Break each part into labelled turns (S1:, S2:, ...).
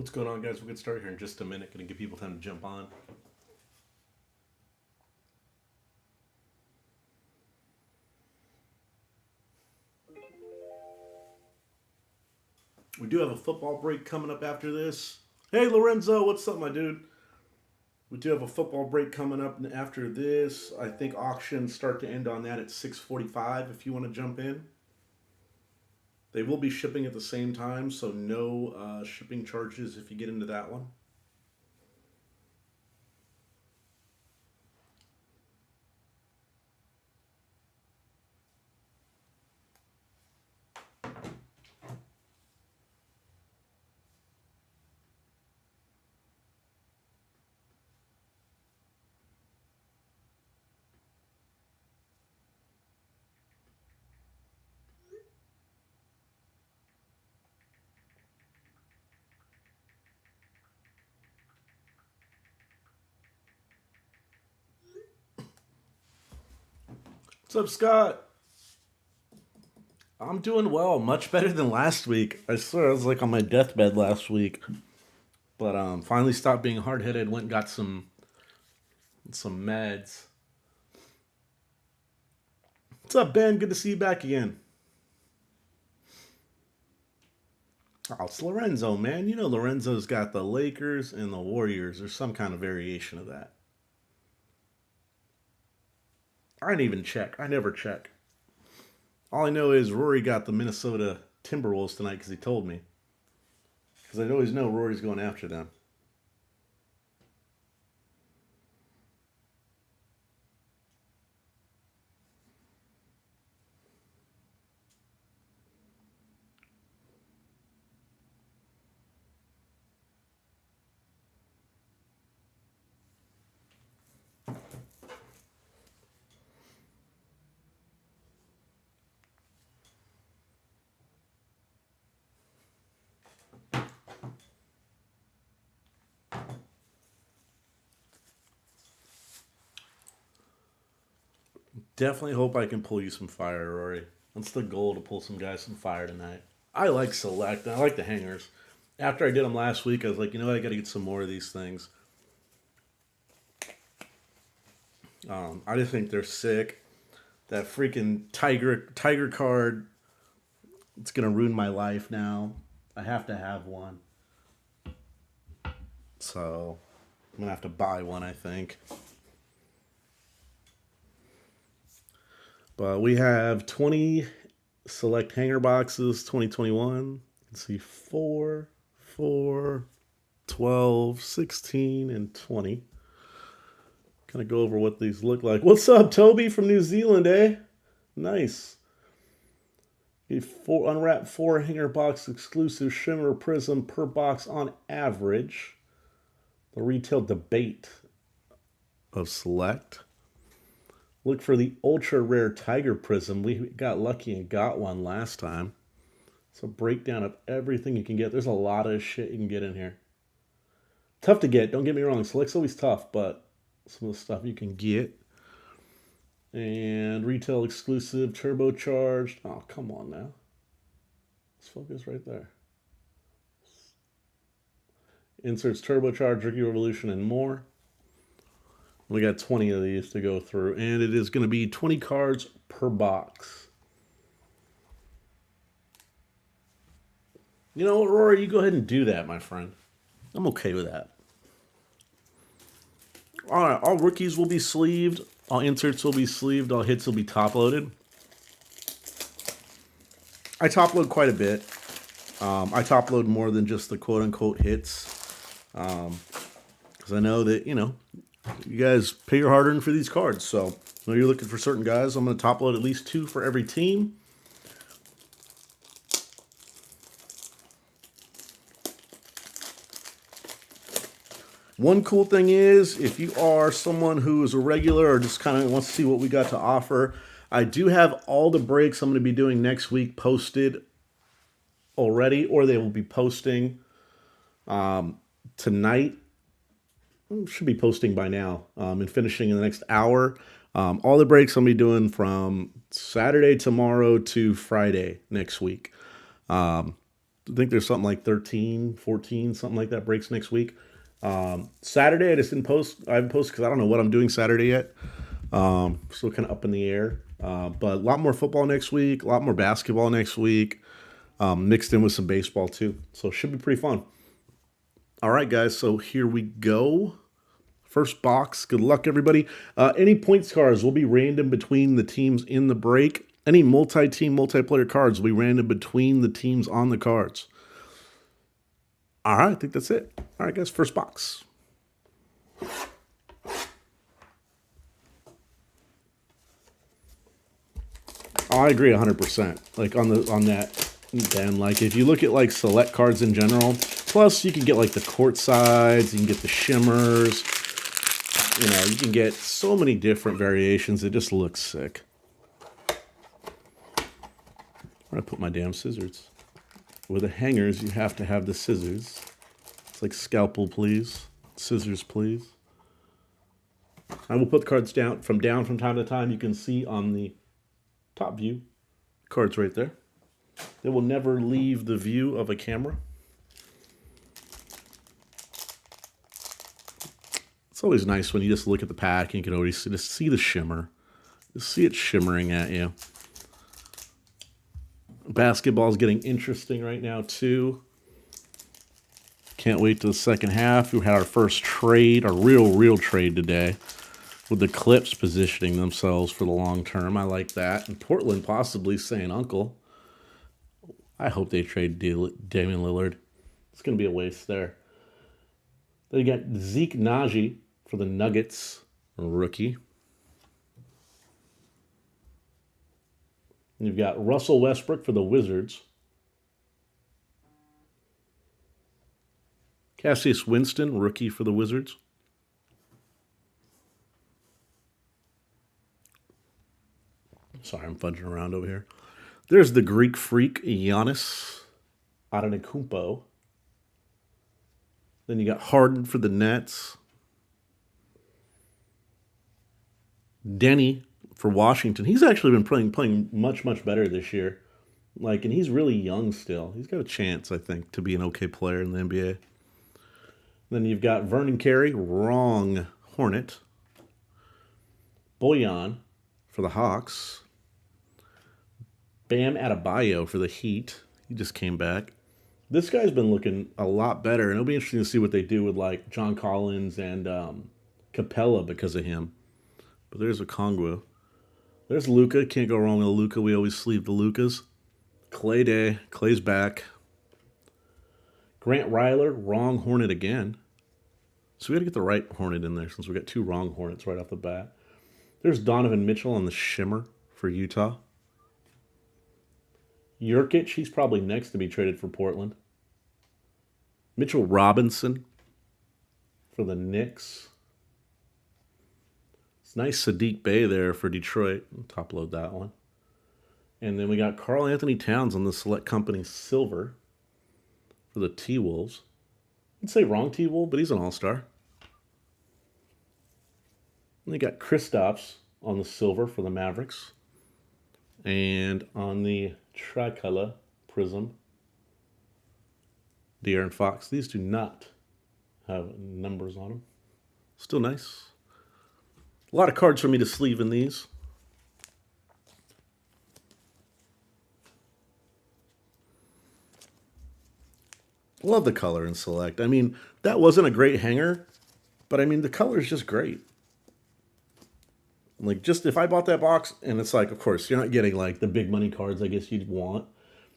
S1: What's going on, guys? We'll get started here in just a minute. Gonna give people time to jump on. We do have a football break coming up after this. Hey, Lorenzo, what's up, my dude? We do have a football break coming up after this. I think auctions start to end on that at 6:45 if you want to jump in. They will be shipping at the same time, so no shipping charges if you get into that one. What's up, Scott? I'm doing well, much better than last week. I swear I was like on my deathbed last week, but finally stopped being hard headed. Went and got some meds. What's up, Ben? Good to see you back again. Oh, it's Lorenzo, man. You know Lorenzo's got the Lakers and the Warriors, or some kind of variation of that. I didn't even check. I never check. All I know is Rory got the Minnesota Timberwolves tonight because he told me. Because I always know Rory's going after them. Definitely hope I can pull you some fire, Rory. That's the goal, to pull some guys some fire tonight. I like Select. I like the hangers. After I did them last week, I was like, you know what? I got to get some more of these things. I just think they're sick. That freaking tiger card. It's gonna ruin my life now. I have to have one. So I'm gonna have to buy one, I think. But we have 20 select hanger boxes 2021. You can see 4, 4, 12, 16, and 20. Kind of go over what these look like. What's up, Toby from New Zealand, eh? Nice. Unwrapped 4 hanger box exclusive shimmer prism per box on average. The retail debate of select. Look for the ultra rare Tiger Prism. We got lucky and got one last time. It's a breakdown of everything you can get. There's a lot of shit you can get in here. Tough to get, don't get me wrong. Select's always tough, but some of the stuff you can get. And retail exclusive, turbocharged. Oh, come on now. Let's focus right there. Inserts turbocharged, Rookie Revolution, and more. We got 20 of these to go through, and it is going to be 20 cards per box. You know what, Rory? You go ahead and do that, my friend. I'm okay with that. All right, all rookies will be sleeved. All inserts will be sleeved. All hits will be top-loaded. I top-load quite a bit. I top-load more than just the quote-unquote hits. Because I know that, you guys pay your hard-earned for these cards. So when you're looking for certain guys, I'm going to top-load at least 2 for every team. One cool thing is, if you are someone who is a regular or just kind of wants to see what we got to offer, I do have all the breaks I'm going to be doing next week posted already, or they will be posting tonight. Should be posting by now and finishing in the next hour. All the breaks I'm going to be doing from Saturday tomorrow to Friday next week. I think there's something like 13, 14, something like that breaks next week. Saturday, I just didn't post. I haven't posted because I don't know what I'm doing Saturday yet. Still kind of up in the air. But a lot more football next week, a lot more basketball next week, mixed in with some baseball too. So it should be pretty fun. All right, guys. So here we go. First box. Good luck, everybody. Any points cards will be random between the teams in the break. Any multi-team, multiplayer cards will be random between the teams on the cards. All right, I think that's it. All right, guys, first box. Oh, I agree 100%. Like on that, then like if you look at like select cards in general, plus you can get like the court sides, you can get the shimmers. You know, you can get so many different variations. It just looks sick. Where I put my damn scissors? With the hangers, you have to have the scissors. It's like scalpel, please. Scissors, please. I will put the cards down from time to time. You can see on the top view, cards right there. They will never leave the view of a camera. It's always nice when you just look at the pack and you can always just see the shimmer. Just see it shimmering at you. Basketball is getting interesting right now, too. Can't wait to the second half. We had our first trade, our real trade today, with the Clips positioning themselves for the long term. I like that. And Portland possibly saying uncle. I hope they trade Damian Lillard. It's going to be a waste there. Then you got Zeke Naji for the Nuggets, rookie. And you've got Russell Westbrook for the Wizards. Cassius Winston, rookie for the Wizards. Sorry, I'm fudging around over here. There's the Greek freak, Giannis Antetokounmpo. Then you got Harden for the Nets. Denny for Washington. He's actually been playing much better this year. Like, and he's really young still. He's got a chance, I think, to be an okay player in the NBA. Then you've got Vernon Carey, wrong Hornet. Bojan for the Hawks. Bam Adebayo for the Heat. He just came back. This guy's been looking a lot better, and it'll be interesting to see what they do with like John Collins and Capella because of him. But there's a Okongwu. There's Luka. Can't go wrong with Luka. We always sleeve the Lukas. Clay Day. Clay's back. Grant Ryler, wrong Hornet again. So we got to get the right Hornet in there since we got two wrong Hornets right off the bat. There's Donovan Mitchell on the Shimmer for Utah. Jurkic, he's probably next to be traded for Portland. Mitchell Robinson for the Knicks. It's nice Sadiq Bey there for Detroit. I'll top load that one. And then we got Karl Anthony Towns on the Select Company Silver for the T-Wolves. I'd say wrong T-Wolf, but he's an all-star. And they got Kristaps on the Silver for the Mavericks. And on the Tricolor Prism, De'Aaron Fox. These do not have numbers on them. Still nice. A lot of cards for me to sleeve in these. Love the color in Select. I mean, that wasn't a great hanger, but I mean, the color is just great. Like, just if I bought that box, and it's like, of course, you're not getting like the big money cards I guess you'd want.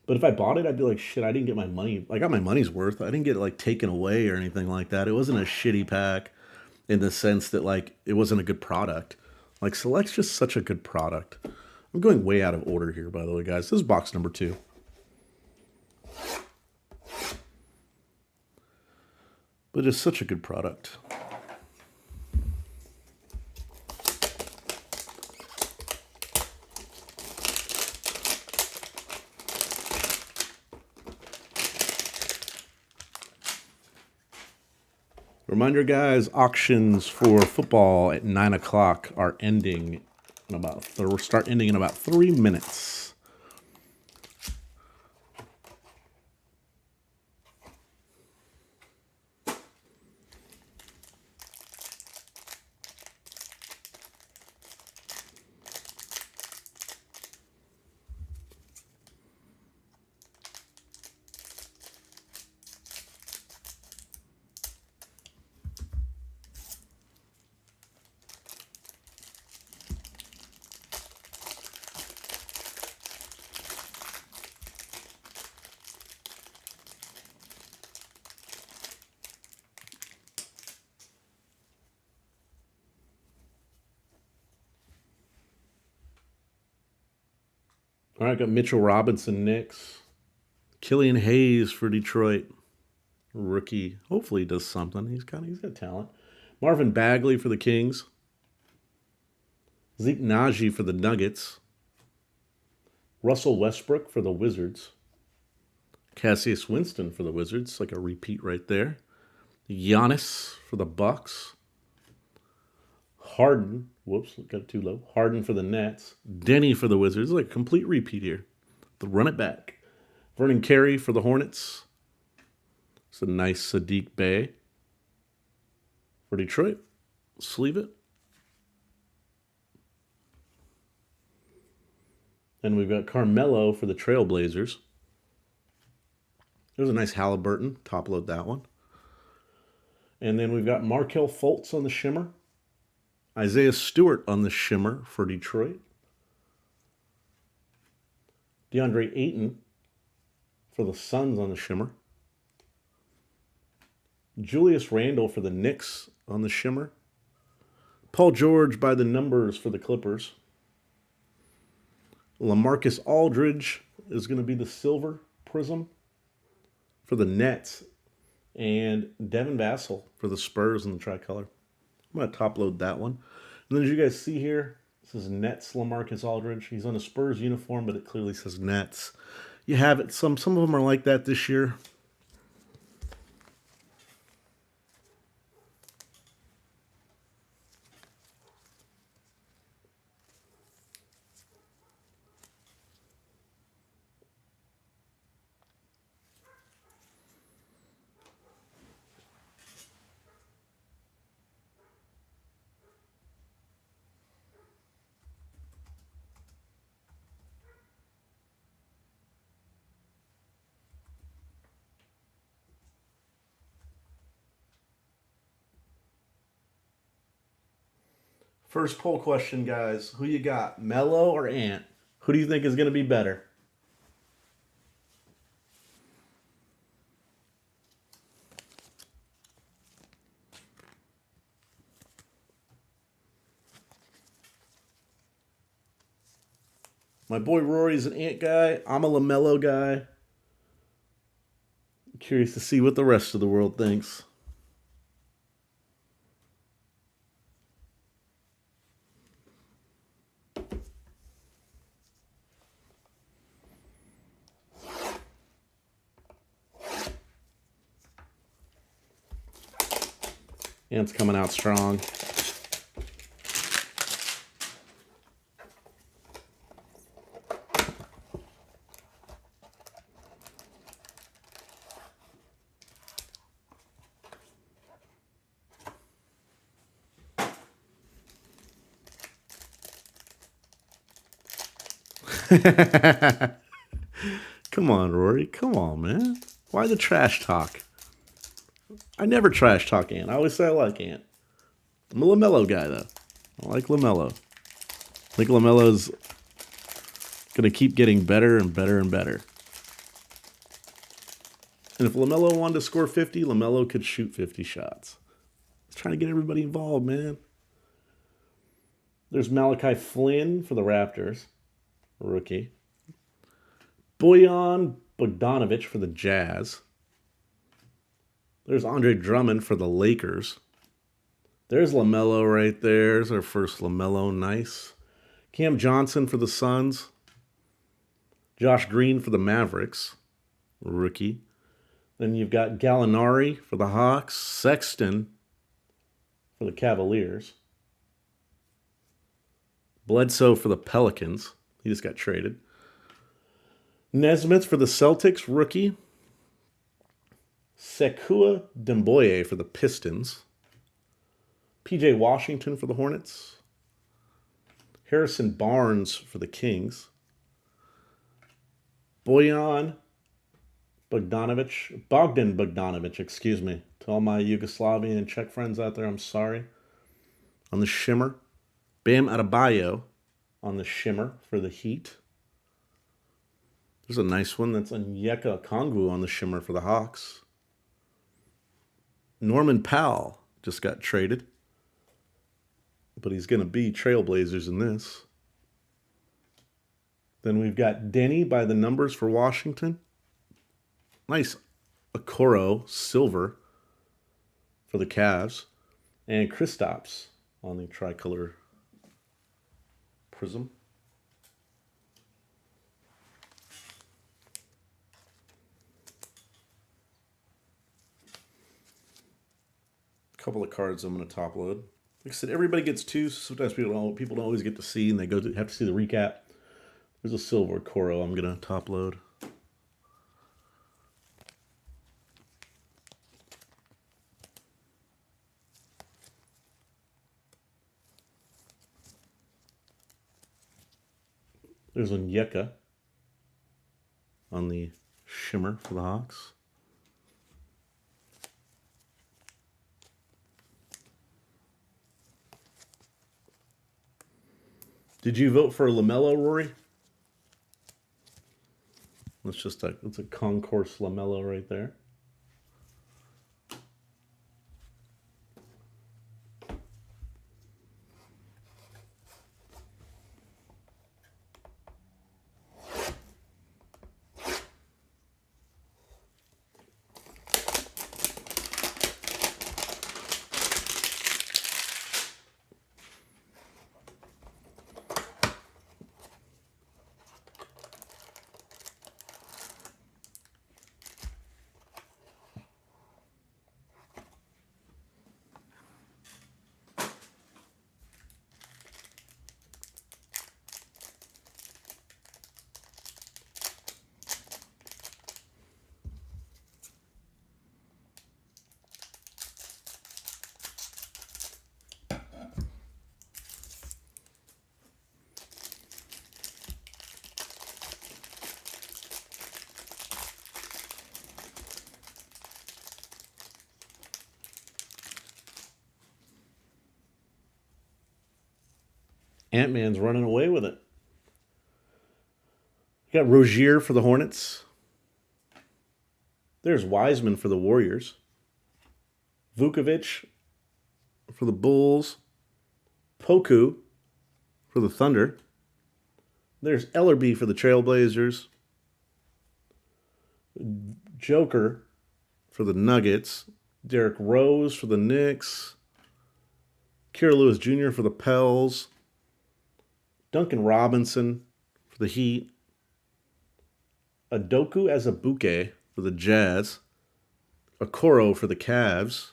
S1: But if I bought it, I'd be like, shit, I didn't get my money. I got my money's worth. I didn't get it like taken away or anything like that. It wasn't a shitty pack in the sense that like it wasn't a good product. Like, Select's just such a good product. I'm going way out of order here, by the way, guys. This is box number 2. But it's such a good product. Reminder, guys, auctions for football at 9 o'clock are ending in about ending in about 3 minutes. All right, got Mitchell Robinson, Knicks. Killian Hayes for Detroit. Rookie. Hopefully he does something. He's got talent. Marvin Bagley for the Kings. Zeke Naji for the Nuggets. Russell Westbrook for the Wizards. Cassius Winston for the Wizards. Like a repeat right there. Giannis for the Bucks. Harden. Whoops, got it too low. Harden for the Nets. Denny for the Wizards. Like a complete repeat here. To run it back. Vernon Carey for the Hornets. It's a nice Sadiq Bey for Detroit. Sleeve it. And we've got Carmelo for the Trailblazers. There's a nice Halliburton. Top load that one. And then we've got Markelle Fultz on the Shimmer. Isaiah Stewart on the Shimmer for Detroit. DeAndre Ayton for the Suns on the Shimmer. Julius Randle for the Knicks on the Shimmer. Paul George by the numbers for the Clippers. LaMarcus Aldridge is going to be the silver prism for the Nets. And Devin Vassell for the Spurs in the tricolor. I'm going to top load that one. And then as you guys see here, this is Nets LaMarcus Aldridge. He's on a Spurs uniform, but it clearly says Nets. You have it. Some of them are like that this year. First poll question, guys. Who you got, Melo or Ant? Who do you think is going to be better? My boy Rory's an Ant guy. I'm a LaMelo guy. Curious to see what the rest of the world thinks. Ant's coming out strong. Come on, Rory. Come on, man. Why the trash talk? I never trash talk Ant. I always say I like Ant. I'm a LaMelo guy, though. I like LaMelo. I think LaMelo's going to keep getting better and better and better. And if LaMelo wanted to score 50, LaMelo could shoot 50 shots. He's trying to get everybody involved, man. There's Malachi Flynn for the Raptors. Rookie. Bojan Bogdanovic for the Jazz. There's Andre Drummond for the Lakers. There's LaMelo right there. There's our first LaMelo. Nice. Cam Johnson for the Suns. Josh Green for the Mavericks. Rookie. Then you've got Gallinari for the Hawks. Sexton for the Cavaliers. Bledsoe for the Pelicans. He just got traded. Nesmith for the Celtics. Rookie. Sekua Demboye for the Pistons. PJ Washington for the Hornets. Harrison Barnes for the Kings. Bogdan Bogdanovic, excuse me. To all my Yugoslavian and Czech friends out there, I'm sorry. On the Shimmer. Bam Adebayo on the Shimmer for the Heat. There's a nice one. That's Onyeka Okongwu on the Shimmer for the Hawks. Norman Powell just got traded. But he's going to be Trailblazers in this. Then we've got Denny by the numbers for Washington. Nice Okoro silver for the Cavs. And Kristaps on the tricolor prism. A couple of cards I'm going to top load. Like I said, everybody gets two. So sometimes people don't always get to see, and they have to see the recap. There's a silver Okoro I'm going to top load. There's Onyeka on the shimmer for the Hawks. Did you vote for LaMelo, Rory? It's a concourse LaMelo right there. Ant-Man's running away with it. You got Rozier for the Hornets. There's Wiseman for the Warriors. Vukovic for the Bulls. Poku for the Thunder. There's Ellerby for the Trailblazers. Joker for the Nuggets. Derrick Rose for the Knicks. Kira Lewis Jr. for the Pels. Duncan Robinson for the Heat. Udoka Azubuike for the Jazz. Okoro for the Cavs.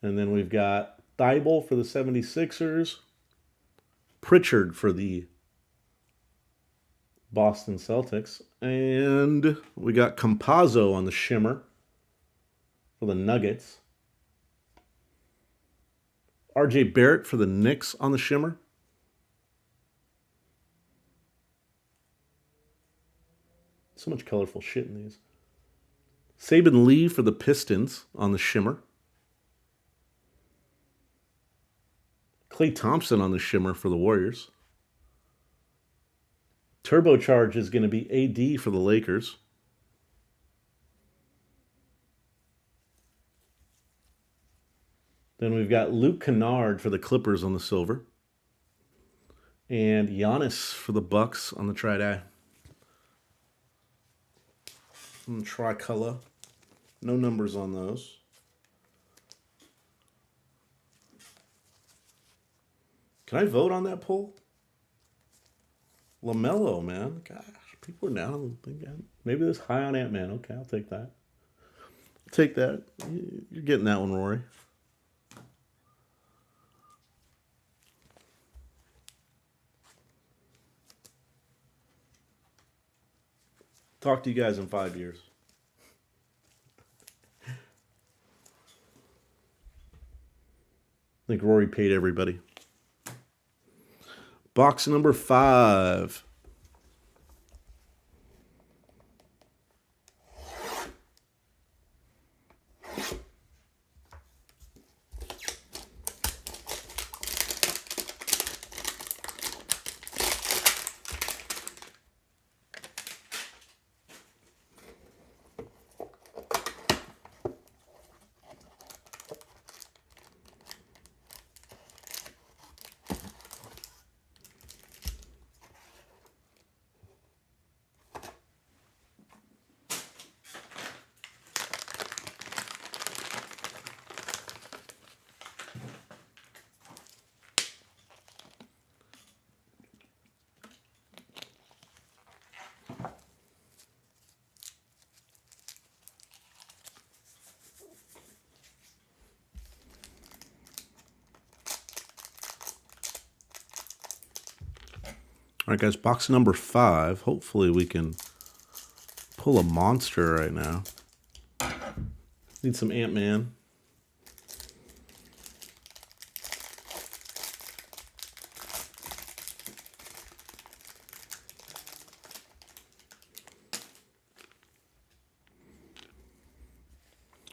S1: And then we've got Thibault for the 76ers. Pritchard for the Boston Celtics. And we got Campazzo on the shimmer for the Nuggets. RJ Barrett for the Knicks on the shimmer. So much colorful shit in these. Saben Lee for the Pistons on the shimmer. Klay Thompson on the shimmer for the Warriors. Turbocharge is going to be AD for the Lakers. Then we've got Luke Kennard for the Clippers on the silver. And Giannis for the Bucks on the tri-dye. And tricolor. No numbers on those. Can I vote on that poll? LaMelo, man. Gosh, people are down. Maybe this high on Ant-Man. Okay, I'll take that. Take that. You're getting that one, Rory. Talk to you guys in 5 years. I think Rory paid everybody. Box number 5. All right, guys, box number 5. Hopefully we can pull a monster right now. Need some Ant-Man.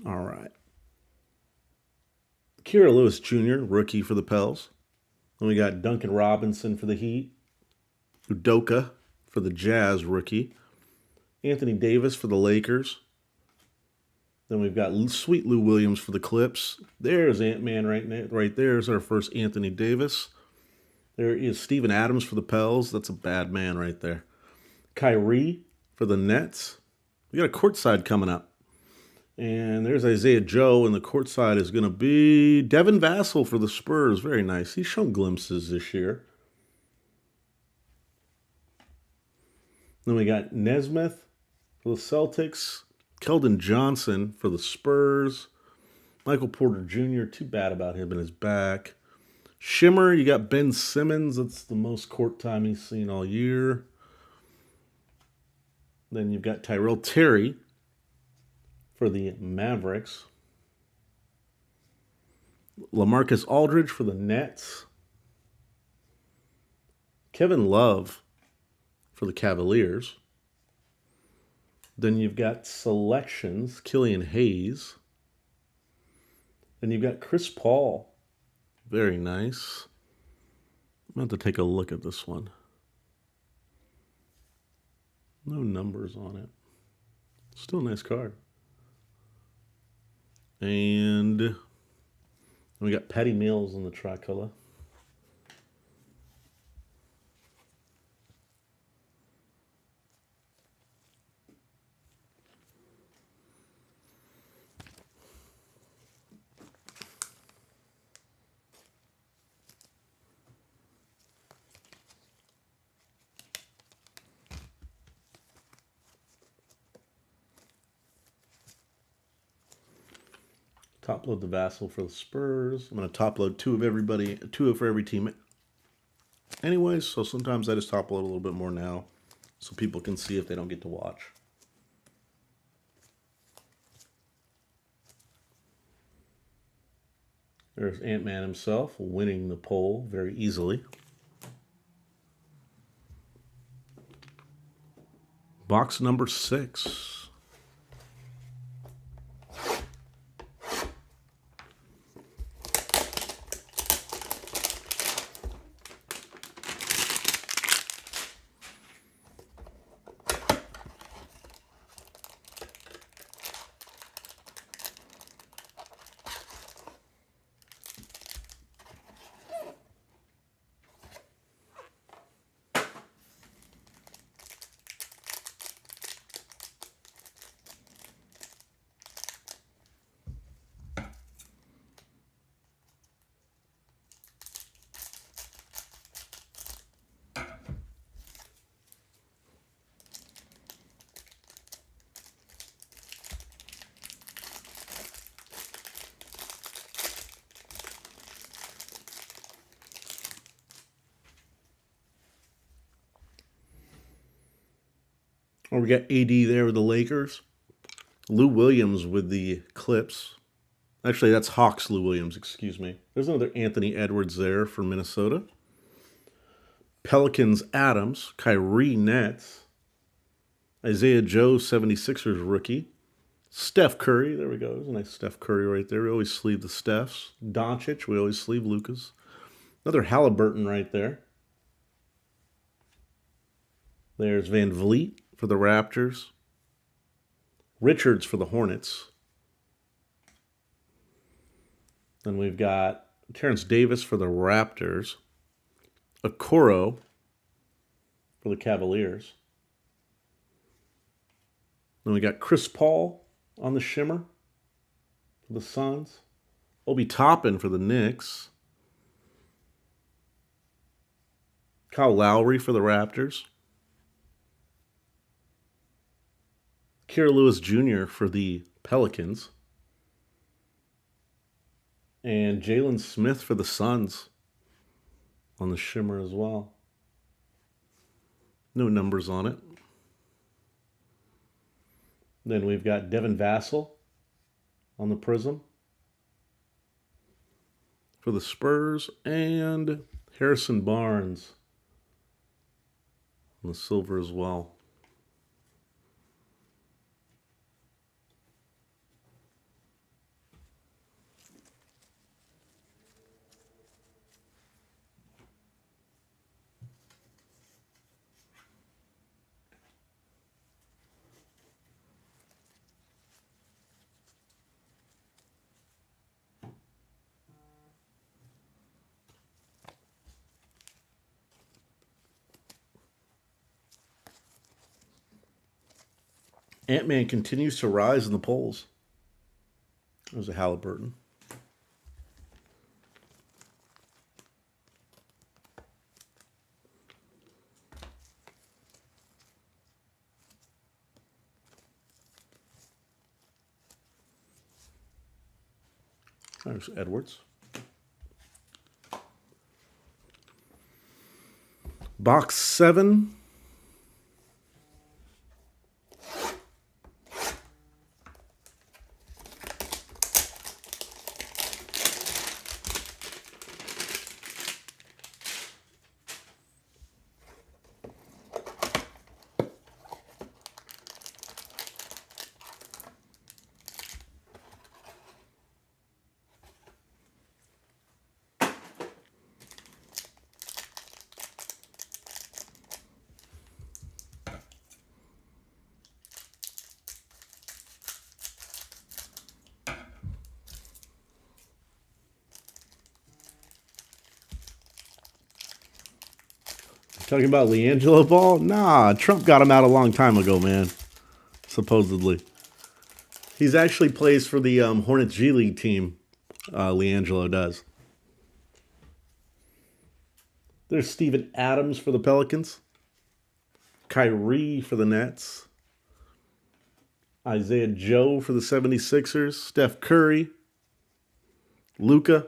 S1: All right. Kira Lewis Jr., rookie for the Pels. Then we got Duncan Robinson for the Heat. Udoka for the Jazz, rookie. Anthony Davis for the Lakers. Then we've got sweet Lou Williams for the Clips. There's Ant-Man right there is our first Anthony Davis. There is Steven Adams for the Pels. That's a bad man right there. Kyrie for the Nets. We got a courtside coming up. And there's Isaiah Joe, and the courtside is going to be Devin Vassell for the Spurs. Very nice. He's shown glimpses this year. Then we got Nesmith for the Celtics. Keldon Johnson for the Spurs. Michael Porter Jr., too bad about him and his back. Shimmer, you got Ben Simmons. That's the most court time he's seen all year. Then you've got Tyrell Terry for the Mavericks. LaMarcus Aldridge for the Nets. Kevin Love for the Cavaliers. Then you've got selections, Killian Hayes. Then you've got Chris Paul. Very nice. I'm going to have to take a look at this one. No numbers on it. Still a nice card. And we got Patty Mills in the tricolor. Top load the Vassell for the Spurs. I'm going to top load two for every team. Anyways, so sometimes I just top load a little bit more now so people can see if they don't get to watch. There's Ant-Man himself winning the poll very easily. Box number 6. Or we got AD there with the Lakers. Lou Williams with the Clips. Actually, that's Hawks Lou Williams, excuse me. There's another Anthony Edwards there for Minnesota. Pelicans Adams. Kyrie Nets. Isaiah Joe, 76ers rookie. Steph Curry. There we go. There's a nice Steph Curry right there. We always sleeve the Stephs. Doncic. We always sleeve Lucas. Another Halliburton right there. There's Van Vliet for the Raptors. Richards for the Hornets. Then we've got Terrence Davis for the Raptors. Okoro for the Cavaliers. Then we got Chris Paul on the Shimmer for the Suns. Obi Toppin for the Knicks. Kyle Lowry for the Raptors. Kira Lewis Jr. for the Pelicans. And Jalen Smith for the Suns on the Shimmer as well. No numbers on it. Then we've got Devin Vassell on the Prism for the Spurs, and Harrison Barnes on the silver as well. Ant-Man continues to rise in the polls. It was a Halliburton. There's Edwards. Box 7. Talking about LiAngelo Ball? Nah, Trump got him out a long time ago, man. Supposedly. He's actually plays for the Hornets G League team. LiAngelo does. There's Steven Adams for the Pelicans. Kyrie for the Nets. Isaiah Joe for the 76ers. Steph Curry. Luka.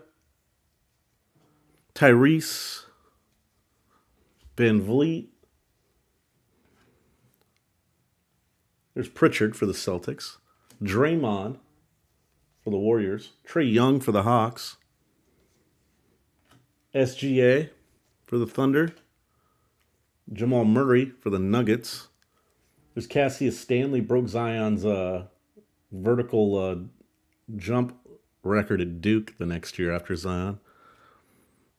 S1: Tyrese. Van Vliet. There's Pritchard for the Celtics. Draymond for the Warriors. Trae Young for the Hawks. SGA for the Thunder. Jamal Murray for the Nuggets. There's Cassius Stanley, broke Zion's vertical jump record at Duke the next year after Zion.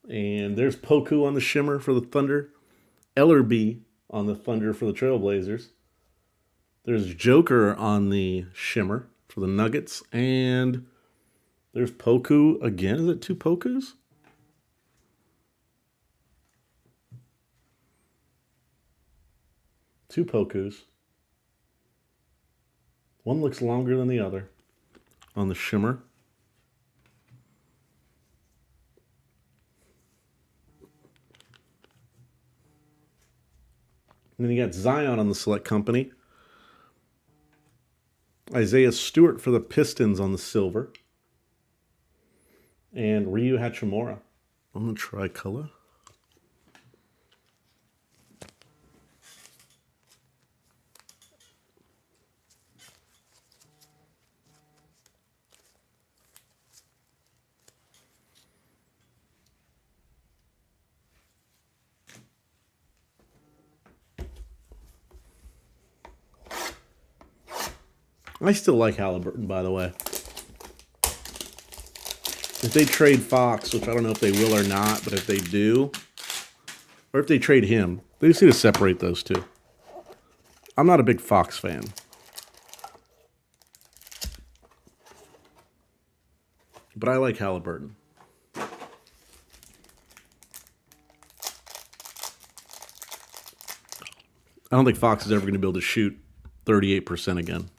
S1: And there's Poku on the Shimmer for the Thunder. Ellerby on the Thunder for the Trailblazers. There's Joker on the Shimmer for the Nuggets. And there's Poku again. Is it two Pokus? Two Pokus. One looks longer than the other on the Shimmer. And then you got Zion on the Select Company. Isaiah Stewart for the Pistons on the silver. And Ryu Hachimura on the tricolor. I still like Halliburton, by the way. If they trade Fox, which I don't know if they will or not, but if they do, or if they trade him, they just need to separate those two. I'm not a big Fox fan. But I like Halliburton. I don't think Fox is ever going to be able to shoot 38% again.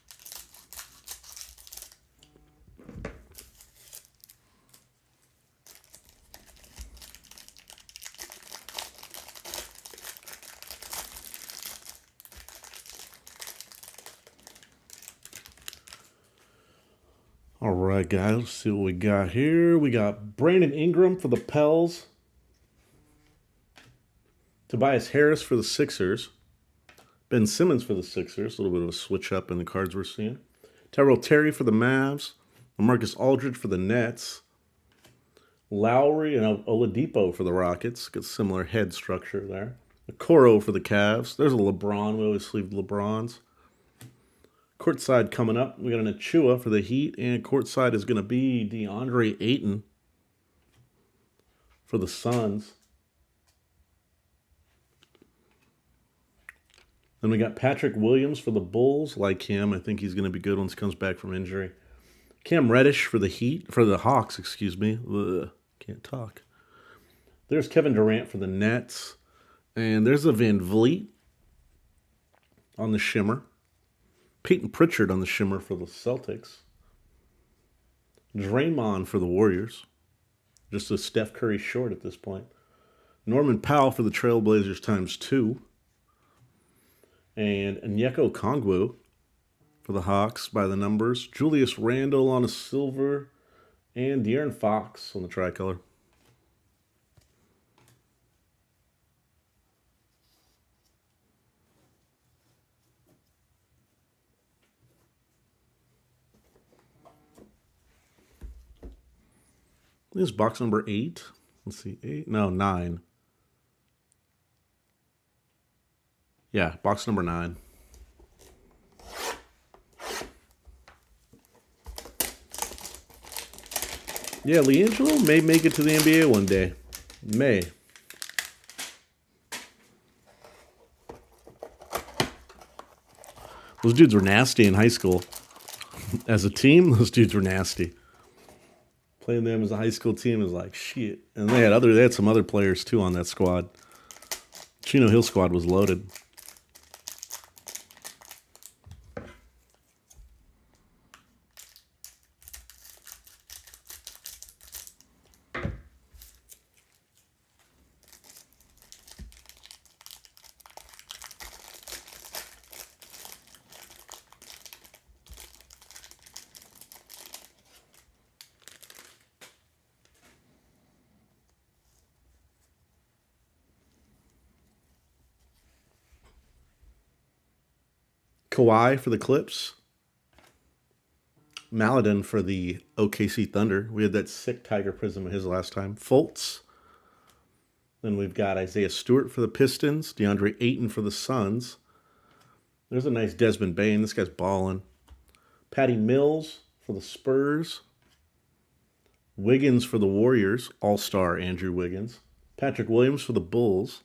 S1: All right, guys, let's see what we got here. We got Brandon Ingram for the Pels. Tobias Harris for the Sixers. Ben Simmons for the Sixers. A little bit of a switch up in the cards we're seeing. Tyrell Terry for the Mavs. Marcus Aldridge for the Nets. Lowry and Oladipo for the Rockets. Got similar head structure there. Okoro for the Cavs. There's a LeBron. We always sleeve LeBrons. Courtside coming up. We got an Achua for the Heat. And courtside is going to be DeAndre Ayton for the Suns. Then we got Patrick Williams for the Bulls. Like him. I think he's going to be good once he comes back from injury. Cam Reddish for the Hawks, excuse me. Ugh, can't talk. There's Kevin Durant for the Nets. And there's a Van Vliet on the shimmer. Peyton Pritchard on the shimmer for the Celtics. Draymond for the Warriors. Just a Steph Curry short at this point. Norman Powell for the Trailblazers ×2. And Onyeka Okongwu for the Hawks by the numbers. Julius Randle on a silver. And De'Aaron Fox on the tricolor. This is box number 8. Let's see, 8? No, 9. Yeah, box number 9. Yeah, LiAngelo may make it to the NBA one day. May. Those dudes were nasty in high school. As a team, those dudes were nasty. Playing them as a high school team is like shit. And they had some other players too on that squad. Chino Hill squad was loaded. Kawhi for the Clips. Maladin for the OKC Thunder. We had that sick Tiger Prism of his last time. Fultz. Then we've got Isaiah Stewart for the Pistons. DeAndre Ayton for the Suns. There's a nice Desmond Bane. This guy's balling. Patty Mills for the Spurs. Wiggins for the Warriors. All-star Andrew Wiggins. Patrick Williams for the Bulls.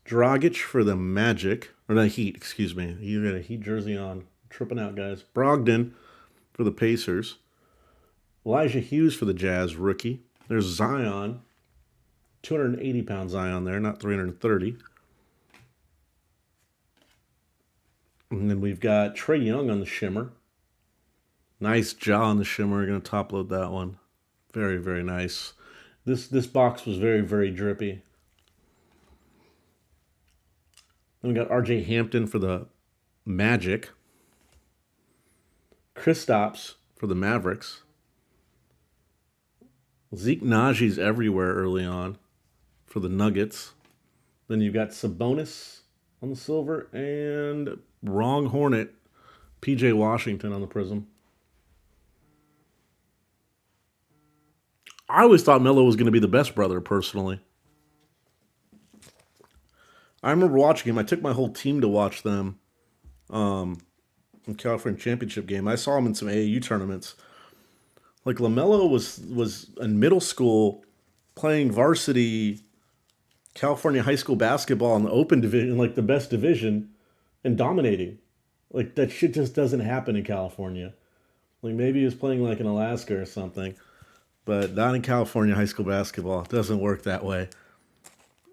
S1: Dragic for the Magic. Or the Heat, excuse me. You got a Heat jersey on. Tripping out, guys. Brogdon for the Pacers. Elijah Hughes for the Jazz, rookie. There's Zion. 280-pound Zion there, not 330. And then we've got Trae Young on the shimmer. Nice jaw on the shimmer. We're going to top load that one. Very, very nice. This box was very, very drippy. Then we got R.J. Hampton for the Magic. Kristaps for the Mavericks. Zeke Naji's everywhere early on for the Nuggets. Then you've got Sabonis on the silver and wrong Hornet, P.J. Washington on the Prism. I always thought Melo was going to be the best brother, personally. I remember watching him. I took my whole team to watch them in California Championship game. I saw him in some AAU tournaments. Like, LaMelo was in middle school playing varsity California high school basketball in the open division, like the best division, and dominating. Like, that shit just doesn't happen in California. Like, maybe he was playing like in Alaska or something, but not in California high school basketball. It doesn't work that way.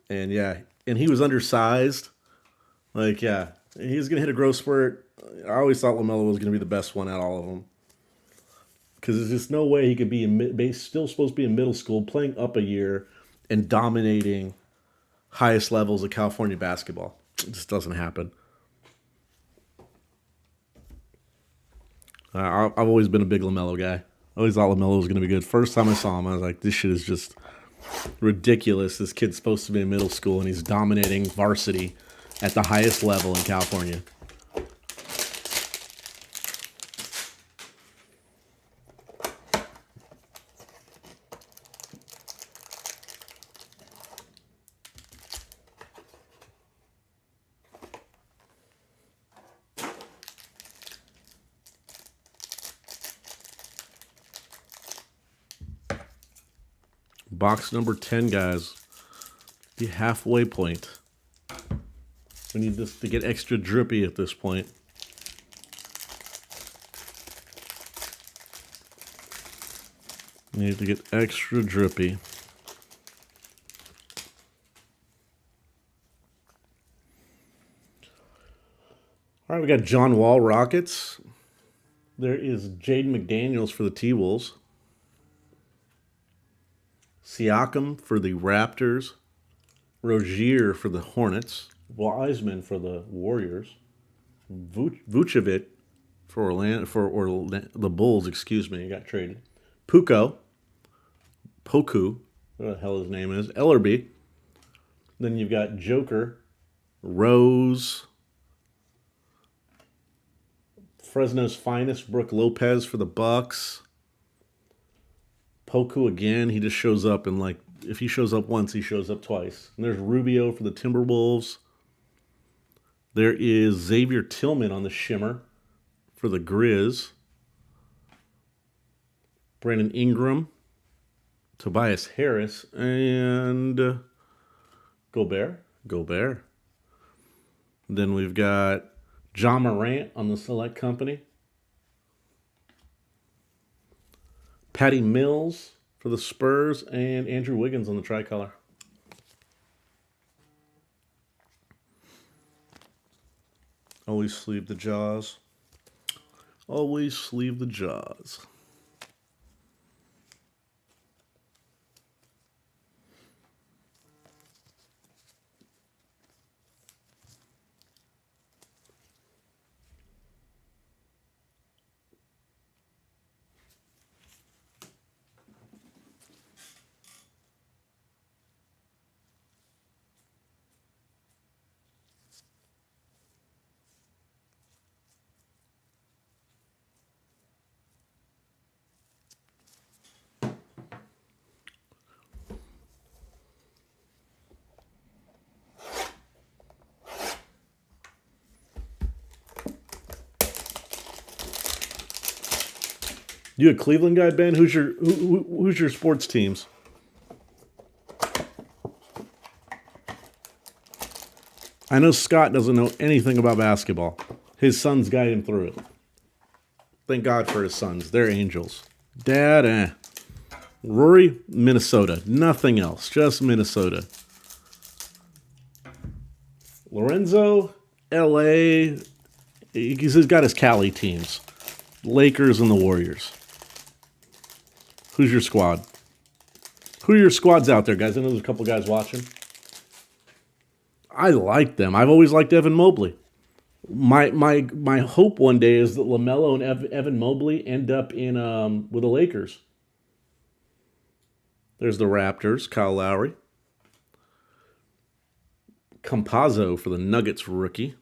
S1: And yeah, and he was undersized. Like, yeah, he was going to hit a growth spurt. I always thought LaMelo was going to be the best one out of all of them. Because there's just no way he could be still supposed to be in middle school, playing up a year, and dominating highest levels of California basketball. It just doesn't happen. I've always been a big LaMelo guy. I always thought LaMelo was going to be good. First time I saw him, I was like, this shit is just ridiculous. This kid's supposed to be in middle school, and he's dominating varsity at the highest level in California. Box number 10, guys. The halfway point. We need this to get extra drippy at this point. We need to get extra drippy. All right, we got John Wall Rockets. There is Jaden McDaniels for the T-Wolves. Siakam for the Raptors. Rozier for the Hornets. Wiseman for the Warriors. Vucevic for the Bulls, excuse me, he got traded. Poku, whatever the hell his name is. Ellerby. Then you've got Joker, Rose, Fresno's finest, Brook Lopez for the Bucks. Poku again, he just shows up and like, if he shows up once, he shows up twice. And there's Rubio for the Timberwolves. There is Xavier Tillman on the Shimmer for the Grizz. Brandon Ingram, Tobias Harris, and Gobert. Then we've got John Morant on the Select Company. Patty Mills for the Spurs, and Andrew Wiggins on the tricolor. Always sleeve the jaws. Always sleeve the jaws. You a Cleveland guy, Ben? Who's your sports teams? I know Scott doesn't know anything about basketball. His sons guide him through it. Thank God for his sons. They're angels. Dad, Rory, Minnesota. Nothing else. Just Minnesota. Lorenzo, LA. He's got his Cali teams. Lakers and the Warriors. Who's your squad? Who are your squads out there, guys? I know there's a couple guys watching. I like them. I've always liked Evan Mobley. My hope one day is that LaMelo and Evan Mobley end up in with the Lakers. There's the Raptors, Kyle Lowry. Campazzo for the Nuggets rookie.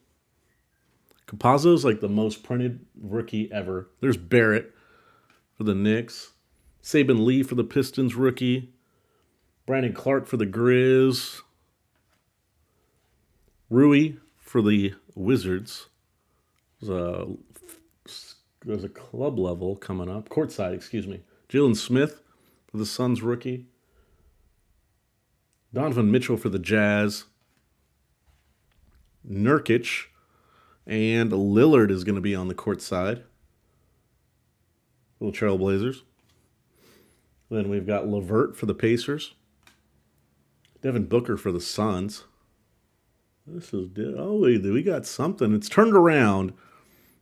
S1: Campazzo's like the most printed rookie ever. There's Barrett for the Knicks. Saban Lee for the Pistons rookie. Brandon Clark for the Grizz. Rui for the Wizards. There's a club level coming up. Courtside, excuse me. Jalen Smith for the Suns rookie. Donovan Mitchell for the Jazz. Nurkic. And Lillard is going to be on the court side. Little Trailblazers. Then we've got LeVert for the Pacers. Devin Booker for the Suns. We got something. It's turned around.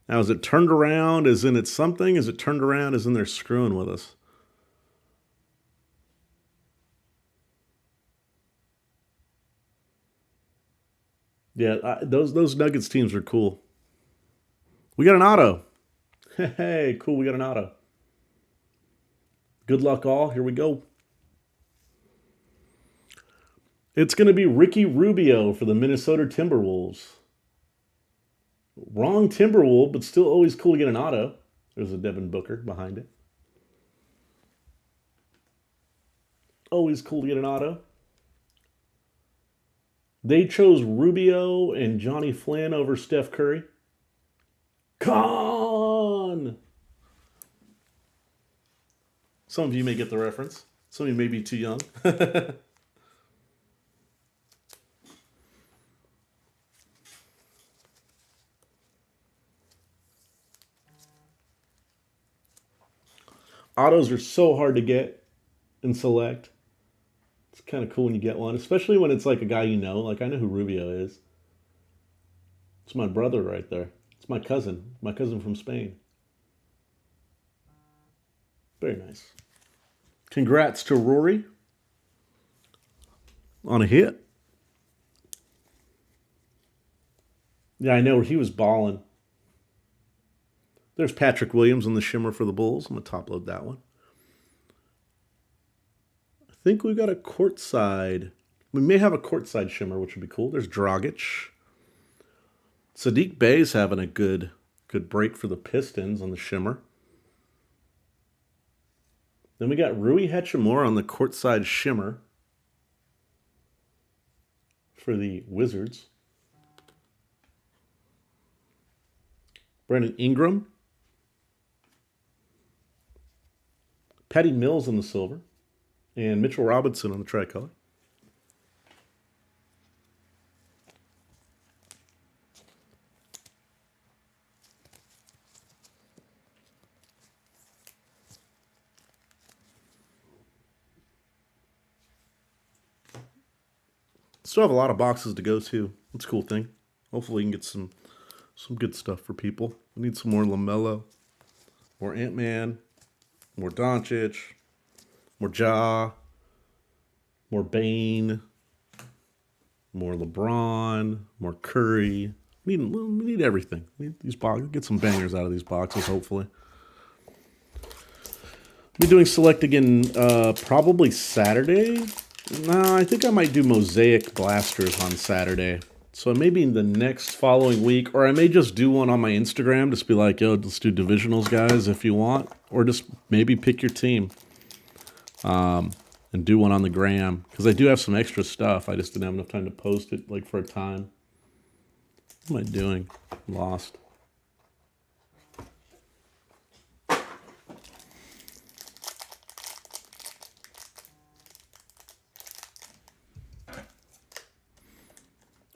S1: Now, is it turned around as in it's something? Is it turned around as in they're screwing with us? Yeah, those Nuggets teams are cool. We got an auto. Hey, cool, we got an auto. Good luck all. Here we go. It's going to be Ricky Rubio for the Minnesota Timberwolves. Wrong Timberwolf, but still always cool to get an auto. There's a Devin Booker behind it. Always cool to get an auto. They chose Rubio and Johnny Flynn over Steph Curry. Con! Some of you may get the reference. Some of you may be too young. Autos are so hard to get and select. It's kind of cool when you get one, especially when it's like a guy you know. Like I know who Rubio is. It's my brother right there. It's my cousin from Spain. Very nice. Congrats to Rory on a hit. Yeah, I know he was balling. There's Patrick Williams on the shimmer for the Bulls. I'm going to top load that one. I think we've got a courtside. We may have a courtside shimmer, which would be cool. There's Dragic. Sadiq Bey's having a good break for the Pistons on the shimmer. Then we got Rui Hachimura on the courtside shimmer for the Wizards. Brandon Ingram. Patty Mills on the silver. And Mitchell Robinson on the tricolor. Still have a lot of boxes to go to. That's a cool thing. Hopefully we can get some good stuff for people. We need some more LaMelo, more Ant-Man, more Doncic, more Ja, more Bane, more LeBron, more Curry. We need everything. We need these boxes. Get some bangers out of these boxes, hopefully. I'll be doing select again probably Saturday. No, I think I might do Mosaic Blasters on Saturday. So maybe in the next following week, or I may just do one on my Instagram. Just be like, yo, let's do divisionals, guys, if you want. Or just maybe pick your team and do one on the gram. Because I do have some extra stuff. I just didn't have enough time to post it like for a time. What am I doing? I'm lost.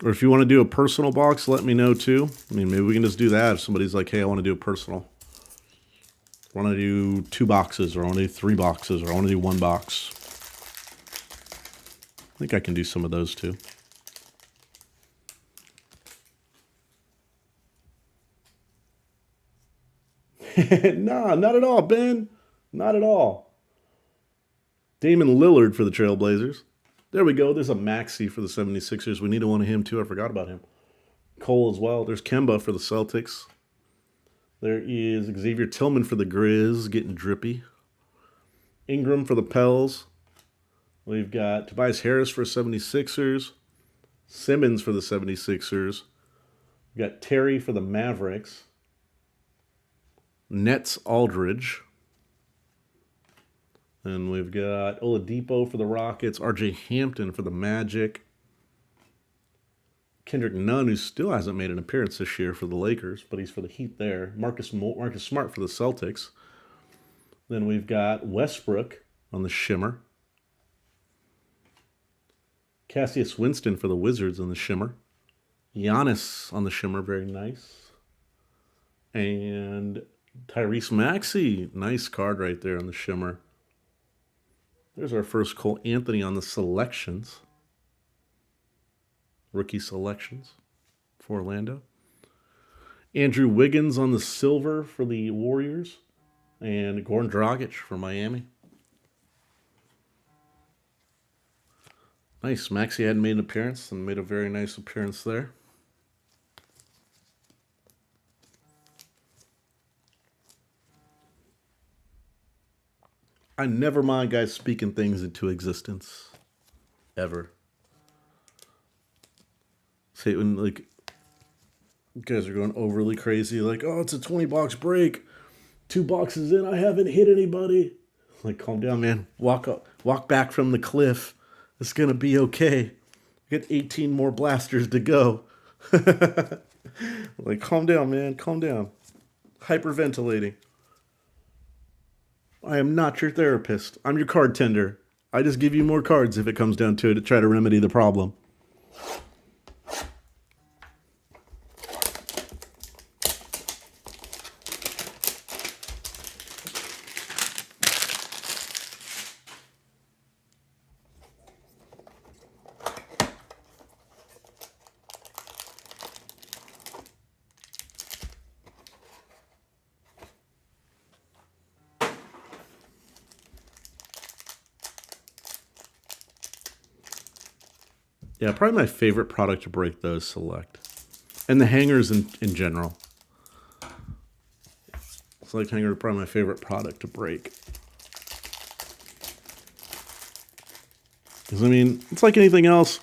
S1: Or if you want to do a personal box, let me know too. I mean, maybe we can just do that. If somebody's like, hey, I want to do a personal. I want to do 2 boxes, or I want to do 3 boxes, or I want to do 1 box. I think I can do some of those too. Nah, not at all, Ben. Not at all. Damian Lillard for the Trailblazers. There we go. There's a Maxey for the 76ers. We need one of him too. I forgot about him. Cole as well. There's Kemba for the Celtics. There is Xavier Tillman for the Grizz, getting drippy. Ingram for the Pels. We've got Tobias Harris for 76ers. Simmons for the 76ers. We've got Terry for the Mavericks. Nets Aldridge. And we've got Oladipo for the Rockets. RJ Hampton for the Magic. Kendrick Nunn, who still hasn't made an appearance this year for the Lakers, but he's for the Heat there. Marcus Smart for the Celtics. Then we've got Westbrook on the shimmer. Cassius Winston for the Wizards on the shimmer. Giannis on the shimmer, very nice. And Tyrese Maxey, nice card right there on the shimmer. There's our first Cole Anthony on the selections. Rookie selections for Orlando. Andrew Wiggins on the silver for the Warriors. And Goran Dragic for Miami. Nice. Maxey hadn't made an appearance and made a very nice appearance there. I never mind guys speaking things into existence. Ever. Say when like you guys are going overly crazy, like, oh, it's a 20-box break. 2 boxes in, I haven't hit anybody. Like, calm down, man. Walk back from the cliff. It's gonna be okay. We got 18 more blasters to go. Like, calm down, man. Calm down. Hyperventilating. I am not your therapist. I'm your card tender. I just give you more cards if it comes down to it to try to remedy the problem. Yeah, probably my favorite product to break those Select. And the hangers in general. Select hanger is probably my favorite product to break. Because, I mean, it's like anything else.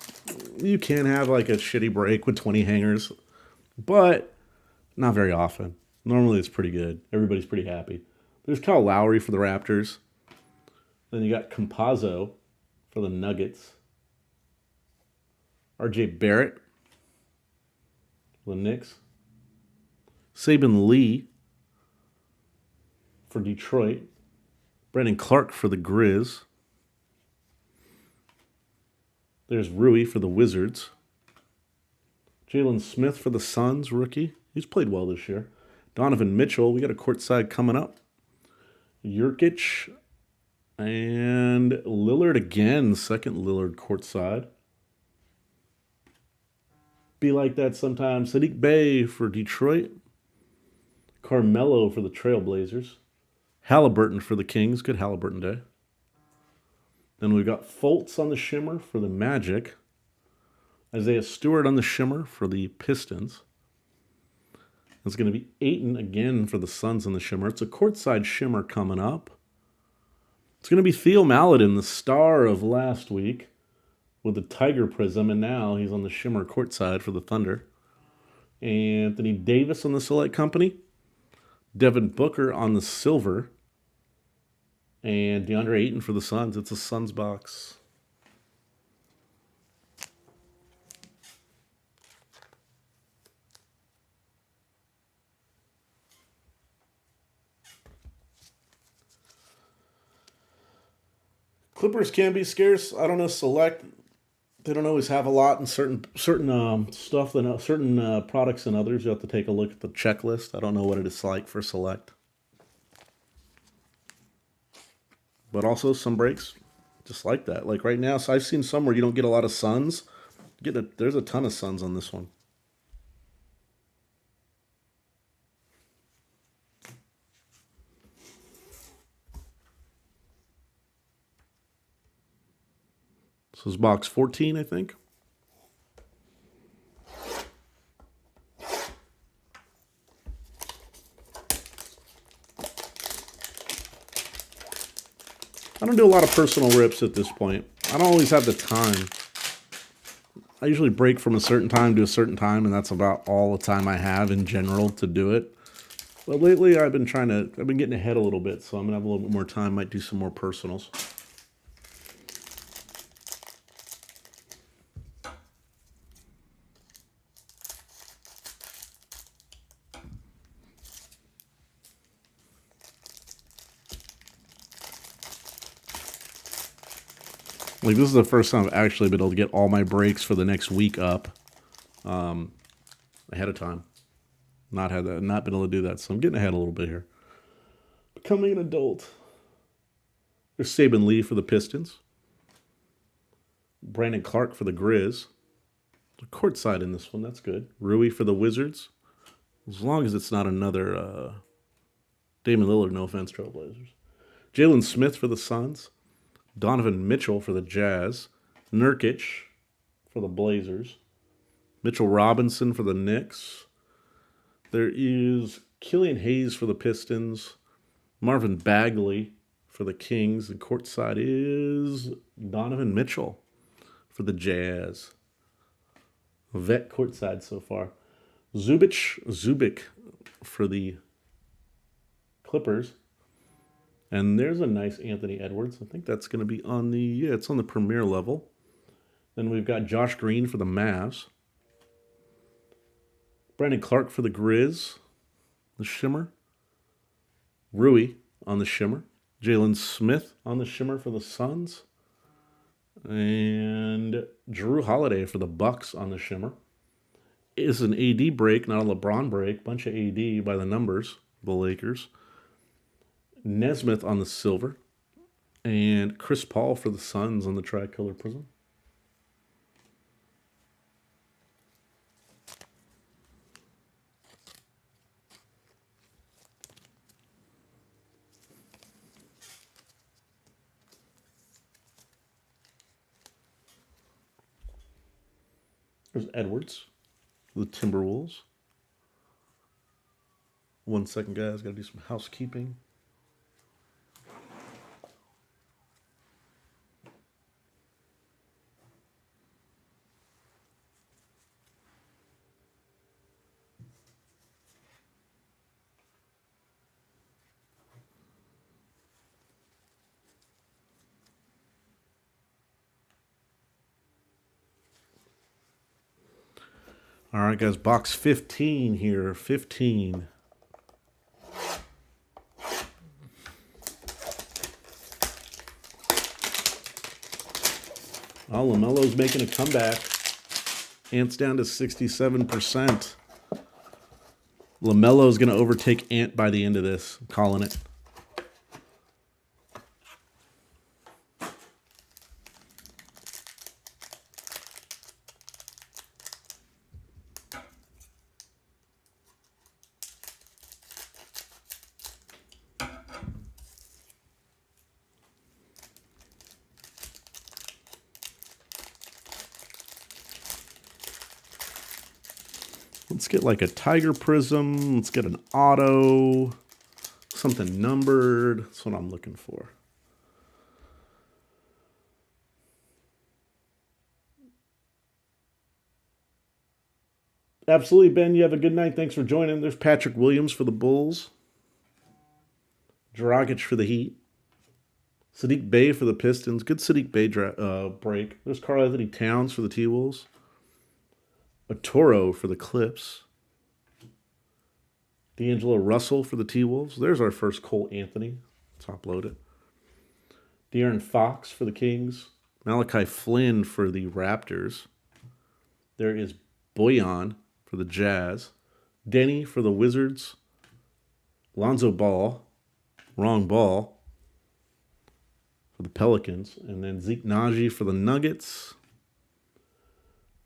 S1: You can have like a shitty break with 20 hangers, but not very often. Normally it's pretty good. Everybody's pretty happy. There's Kyle Lowry for the Raptors. Then you got Campazzo for the Nuggets. R.J. Barrett for the Knicks. Saben Lee for Detroit. Brandon Clark for the Grizz. There's Rui for the Wizards. Jalen Smith for the Suns, rookie. He's played well this year. Donovan Mitchell, we got a courtside coming up. Jurkic and Lillard again, second Lillard courtside. Be like that sometimes. Sadiq Bey for Detroit. Carmelo for the Trailblazers. Halliburton for the Kings. Good Halliburton day. Then we've got Fultz on the Shimmer for the Magic. Isaiah Stewart on the Shimmer for the Pistons. It's going to be Ayton again for the Suns on the Shimmer. It's a courtside Shimmer coming up. It's going to be Theo Maledon, the star of last week, with the Tiger Prism, and now he's on the Shimmer courtside for the Thunder. Anthony Davis on the Select Company. Devin Booker on the Silver. And DeAndre Ayton for the Suns. It's a Suns box. Clippers can be scarce. I don't know, Select. They don't always have a lot in certain stuff than certain products and others. You have to take a look at the checklist. I don't know what it is like for Select, but also some breaks just like that. Like right now, so I've seen some where you don't get a lot of Suns. There's a ton of Suns on this one. This is box 14, I think. I don't do a lot of personal rips at this point. I don't always have the time. I usually break from a certain time to a certain time, and that's about all the time I have in general to do it. But lately, I've been getting ahead a little bit, so I'm gonna have a little bit more time. Might do some more personals. Like, this is the first time I've actually been able to get all my breaks for the next week up ahead of time. Not been able to do that, so I'm getting ahead a little bit here. Becoming an adult. There's Saben Lee for the Pistons. Brandon Clark for the Grizz. Courtside in this one, that's good. Rui for the Wizards. As long as it's not another Damian Lillard, no offense, Trailblazers. Jalen Smith for the Suns. Donovan Mitchell for the Jazz. Nurkic for the Blazers. Mitchell Robinson for the Knicks. There is Killian Hayes for the Pistons. Marvin Bagley for the Kings. The courtside is Donovan Mitchell for the Jazz. vet courtside so far. Zubik for the Clippers. And there's a nice Anthony Edwards. I think that's going to be on the, yeah, it's on the premier level. Then we've got Josh Green for the Mavs. Brandon Clark for the Grizz. The Shimmer. Rui on the Shimmer. Jalen Smith on the Shimmer for the Suns. And Jrue Holiday for the Bucks on the Shimmer. It's an AD break, not a LeBron break. Bunch of AD by the numbers, the Lakers. Nesmith on the silver. And Chris Paul for the Suns on the tricolor prism. There's Edwards, the Timberwolves. 1 second, guys. Got to do some housekeeping. All right, guys, box 15 here. 15. Oh, LaMelo's making a comeback. Ant's down to 67%. LaMelo's going to overtake Ant by the end of this. I'm calling it. Let's get like a Tiger Prism. Let's get an auto. Something numbered. That's what I'm looking for. Absolutely, Ben. You have a good night. Thanks for joining. There's Patrick Williams for the Bulls. Dragic for the Heat. Sadiq Bey for the Pistons. Good Sadiq Bey break. There's Karl-Anthony Towns for the T-Wolves. A Toro for the Clips. D'Angelo Russell for the T-Wolves. There's our first Cole Anthony. Top load it. De'Aaron Fox for the Kings. Malachi Flynn for the Raptors. There is Bojan for the Jazz. Denny for the Wizards. Lonzo Ball. Wrong ball. For the Pelicans. And then Zeke Naji for the Nuggets.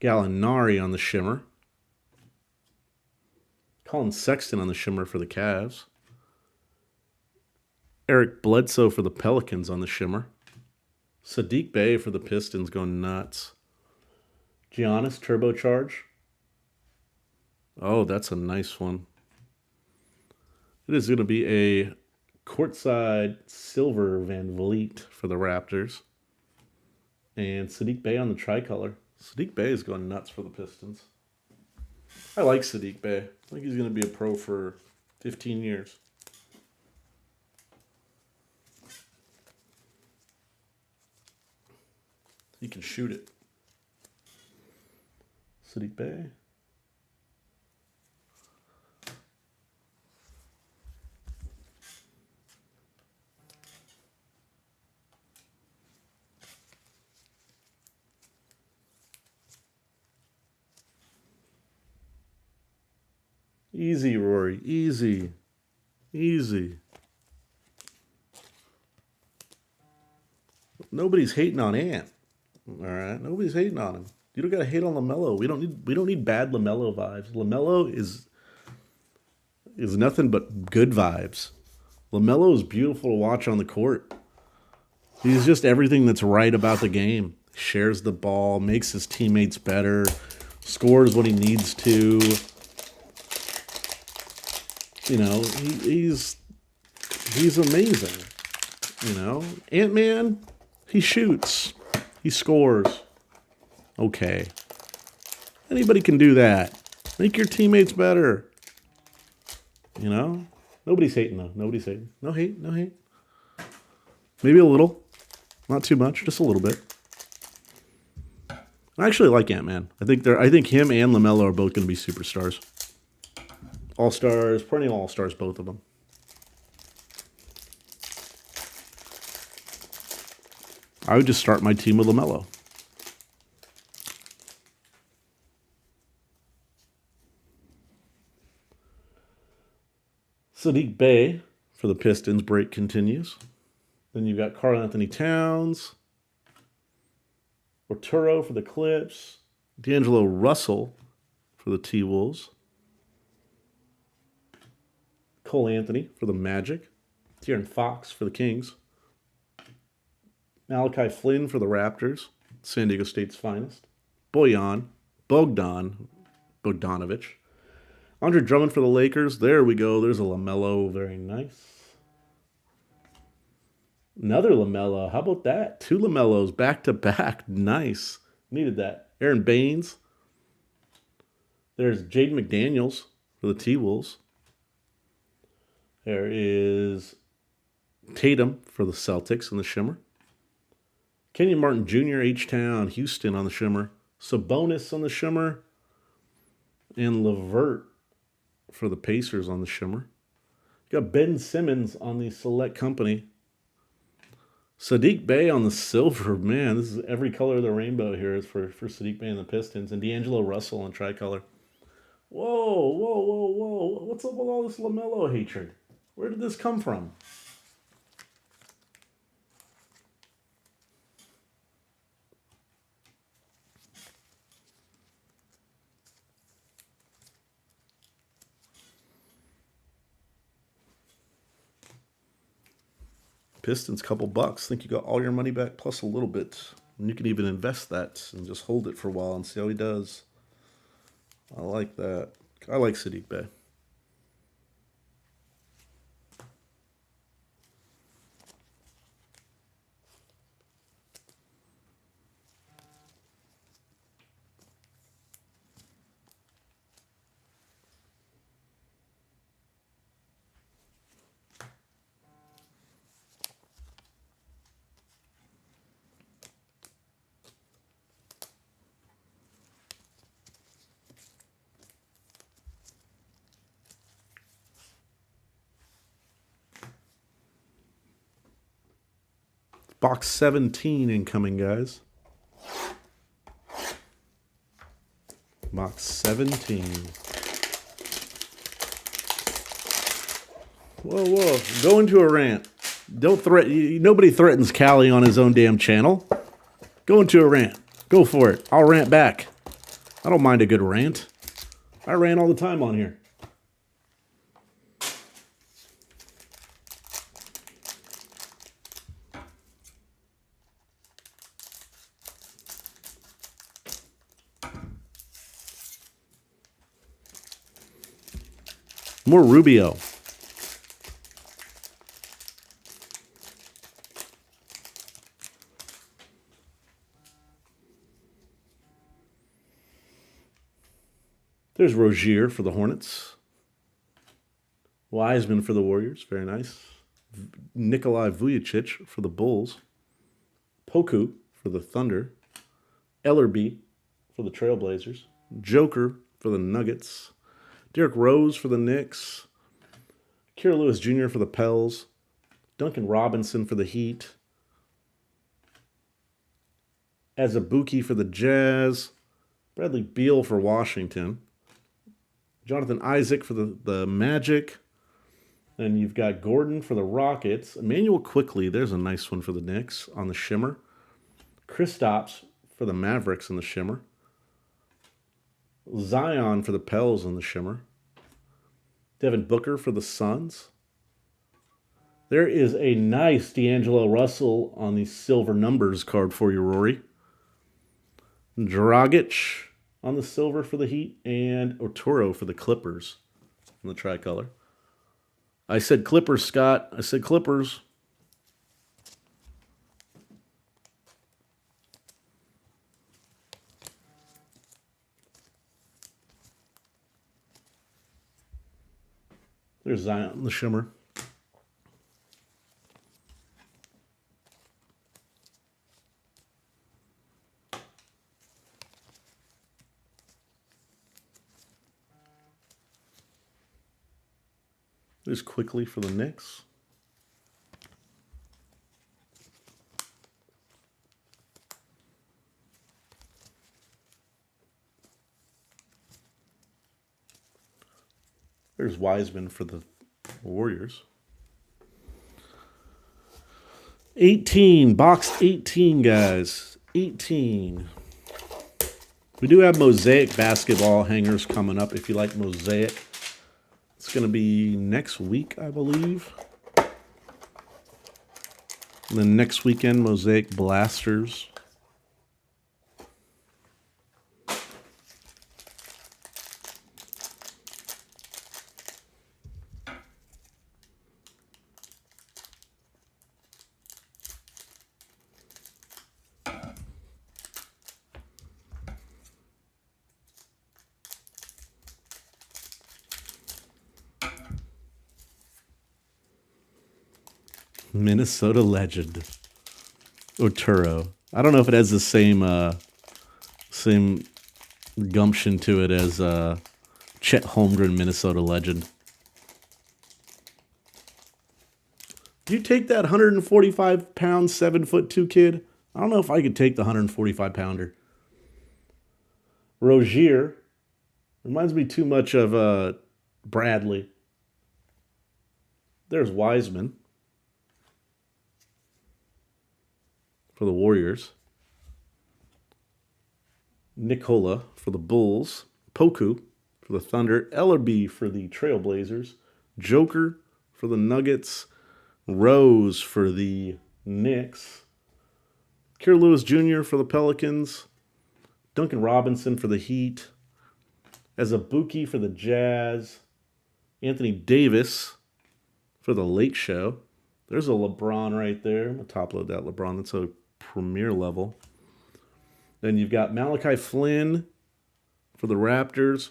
S1: Gallinari on the Shimmer. Colin Sexton on the Shimmer for the Cavs. Eric Bledsoe for the Pelicans on the Shimmer. Sadiq Bey for the Pistons going nuts. Giannis Turbocharge. Oh, that's a nice one. It is going to be a courtside silver Van Vliet for the Raptors. And Sadiq Bey on the tricolor. Sadiq Bey is going nuts for the Pistons. I like Sadiq Bey. I think he's going to be a pro for 15 years. He can shoot it. Sadiq Bey. Easy, Rory. Easy. Easy. Nobody's hating on Ant. All right? Nobody's hating on him. You don't gotta hate on LaMelo. We don't need bad LaMelo vibes. LaMelo is nothing but good vibes. LaMelo is beautiful to watch on the court. He's just everything that's right about the game. Shares the ball, makes his teammates better, scores when he needs to. You know, he's amazing. You know, Ant-Man, he shoots, he scores. Okay. Anybody can do that. Make your teammates better. You know? Nobody's hating, though. Nobody's hating. No hate, no hate. Maybe a little. Not too much, just a little bit. I actually like Ant-Man. I think him and LaMelo are both going to be superstars. All-stars, perennial all-stars, both of them. I would just start my team with LaMelo. Saddiq Bey for the Pistons. Break continues. Then you've got Karl Anthony Towns. Arturo for the Clips. D'Angelo Russell for the T-Wolves. Cole Anthony for the Magic. De'Aaron Fox for the Kings. Malachi Flynn for the Raptors. San Diego State's finest. Bogdanovich. Andre Drummond for the Lakers. There we go. There's a LaMelo. Very nice. Another LaMelo. How about that? 2 LaMelos back to back. Nice. Needed that. Aaron Baines. There's Jaden McDaniels for the T-Wolves. There is Tatum for the Celtics in the Shimmer. Kenyon Martin Jr., H-Town, Houston on the Shimmer. Sabonis on the Shimmer. And LeVert for the Pacers on the Shimmer. You got Ben Simmons on the Select Company. Saddiq Bey on the silver. Man, this is every color of the rainbow here is for Saddiq Bey and the Pistons. And D'Angelo Russell on tricolor. Whoa. What's up with all this LaMelo hatred? Where did this come from? Pistons, couple bucks. Think you got all your money back plus a little bit. And you can even invest that and just hold it for a while and see how he does. I like that. I like Saddiq Bey. Box 17 incoming, guys. Box 17. Whoa. Go into a rant. Don't threaten. Nobody threatens Callie on his own damn channel. Go into a rant. Go for it. I'll rant back. I don't mind a good rant. I rant all the time on here. More Rubio. There's Rozier for the Hornets. Wiseman for the Warriors. Very nice. Nikolai Vujicic for the Bulls. Poku for the Thunder. Ellerby for the Trailblazers. Joker for the Nuggets. Derrick Rose for the Knicks. Kira Lewis Jr. for the Pels. Duncan Robinson for the Heat. Azubuike for the Jazz. Bradley Beal for Washington. Jonathan Isaac for the Magic. Then you've got Gordon for the Rockets. Emmanuel Quickley, there's a nice one for the Knicks on the Shimmer. Kristaps for the Mavericks in the Shimmer. Zion for the Pels in the Shimmer. Devin Booker for the Suns. There is a nice D'Angelo Russell on the silver numbers card for you, Rory. Dragic on the silver for the Heat. And Arturo for the Clippers in the tricolor. I said Clippers, Scott. I said Clippers. There's Zion, the shimmer. There's Quickly for the Knicks. There's Wiseman for the Warriors. 18, box 18, guys. 18. We do have Mosaic basketball hangers coming up if you like Mosaic. It's going to be next week, I believe. And then next weekend, Mosaic Blasters. Minnesota legend. Otero. I don't know if it has the same gumption to it as Chet Holmgren, Minnesota legend. Do you take that 145-pound, 7'2" kid? I don't know if I could take the 145-pounder. Rozier. Reminds me too much of Bradley. There's Wiseman for the Warriors. Nicola for the Bulls. Poku for the Thunder. Ellerby for the Trailblazers. Joker for the Nuggets. Rose for the Knicks. Kira Lewis Jr. for the Pelicans. Duncan Robinson for the Heat. Azubuike for the Jazz. Anthony Davis for the Lake Show. There's a LeBron right there. I'm going to top load that LeBron. That's a premier level. Then you've got Malachi Flynn for the Raptors.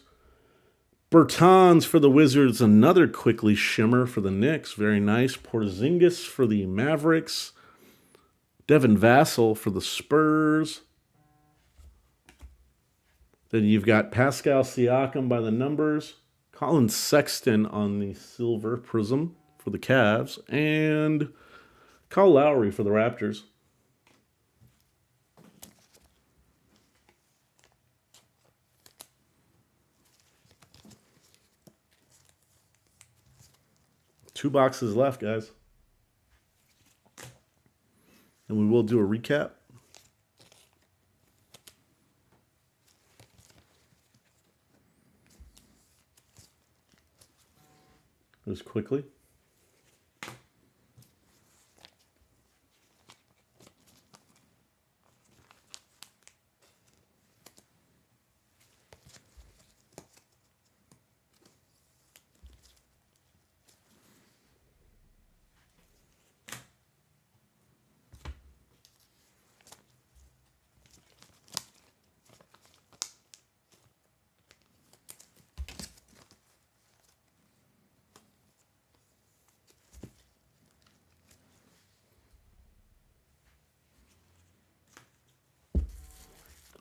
S1: Bertans for the Wizards. Another Quickly shimmer for the Knicks. Very nice. Porzingis for the Mavericks. Devin Vassell for the Spurs. Then you've got Pascal Siakam by the numbers. Colin Sexton on the silver prism for the Cavs. And Kyle Lowry for the Raptors. Two boxes left, guys. And we will do a recap. Just quickly.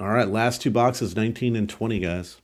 S1: All right, last two boxes, 19 and 20, guys.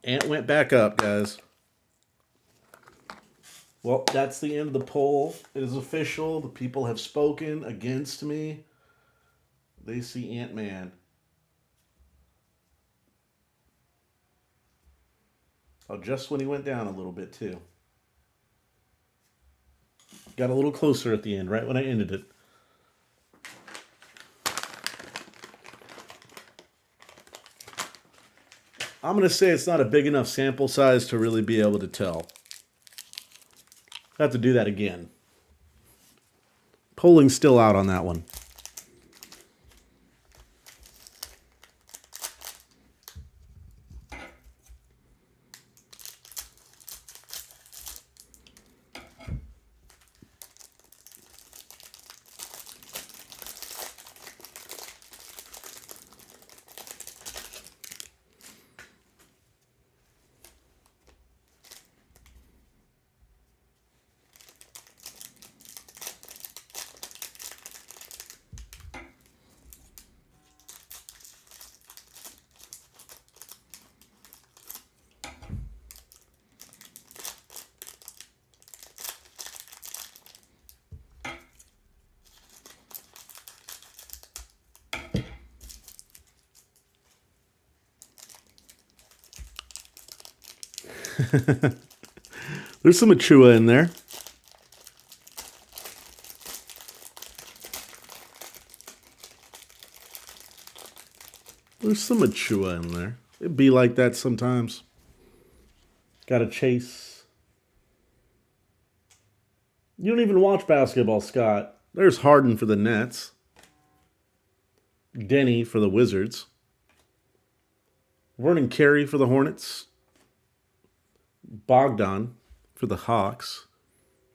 S1: Ant went back up, guys. Well, that's the end of the poll. It is official. The people have spoken against me. They see Ant-Man. Oh, just when he went down a little bit, too. Got a little closer at the end, right when I ended it. I'm going to say it's not a big enough sample size to really be able to tell. I have to do that again. Polling's still out on that one. There's some Achua in there. There's some Achua in there. It'd be like that sometimes. Got a chase. You don't even watch basketball, Scott. There's Harden for the Nets. Denny for the Wizards. Vernon Carey for the Hornets. Bogdan for the Hawks.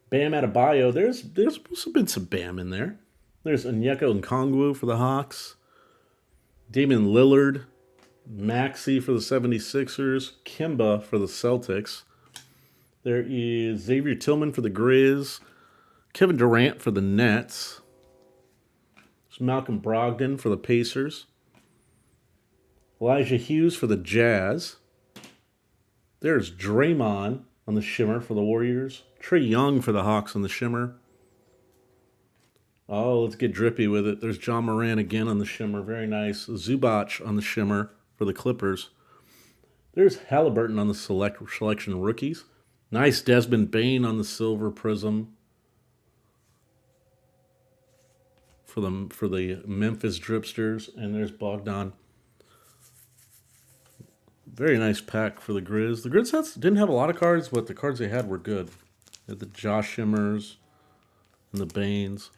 S1: Bam Adebayo. There's been some Bam in there. There's Onyeka Okongwu for the Hawks. Damian Lillard. Maxey for the 76ers. Kimba for the Celtics. There is Xavier Tillman for the Grizz. Kevin Durant for the Nets. There's Malcolm Brogdon for the Pacers. Elijah Hughes for the Jazz. There's Draymond on the Shimmer for the Warriors. Trae Young for the Hawks on the Shimmer. Oh, let's get drippy with it. There's John Moran again on the Shimmer. Very nice. Zubac on the Shimmer for the Clippers. There's Halliburton on the selection rookies. Nice Desmond Bane on the Silver Prism for the Memphis Dripsters. And there's Bogdan. Very nice pack for the Grizz. The Grizz sets didn't have a lot of cards, but the cards they had were good. They had the Josh Shimmers and the Banes.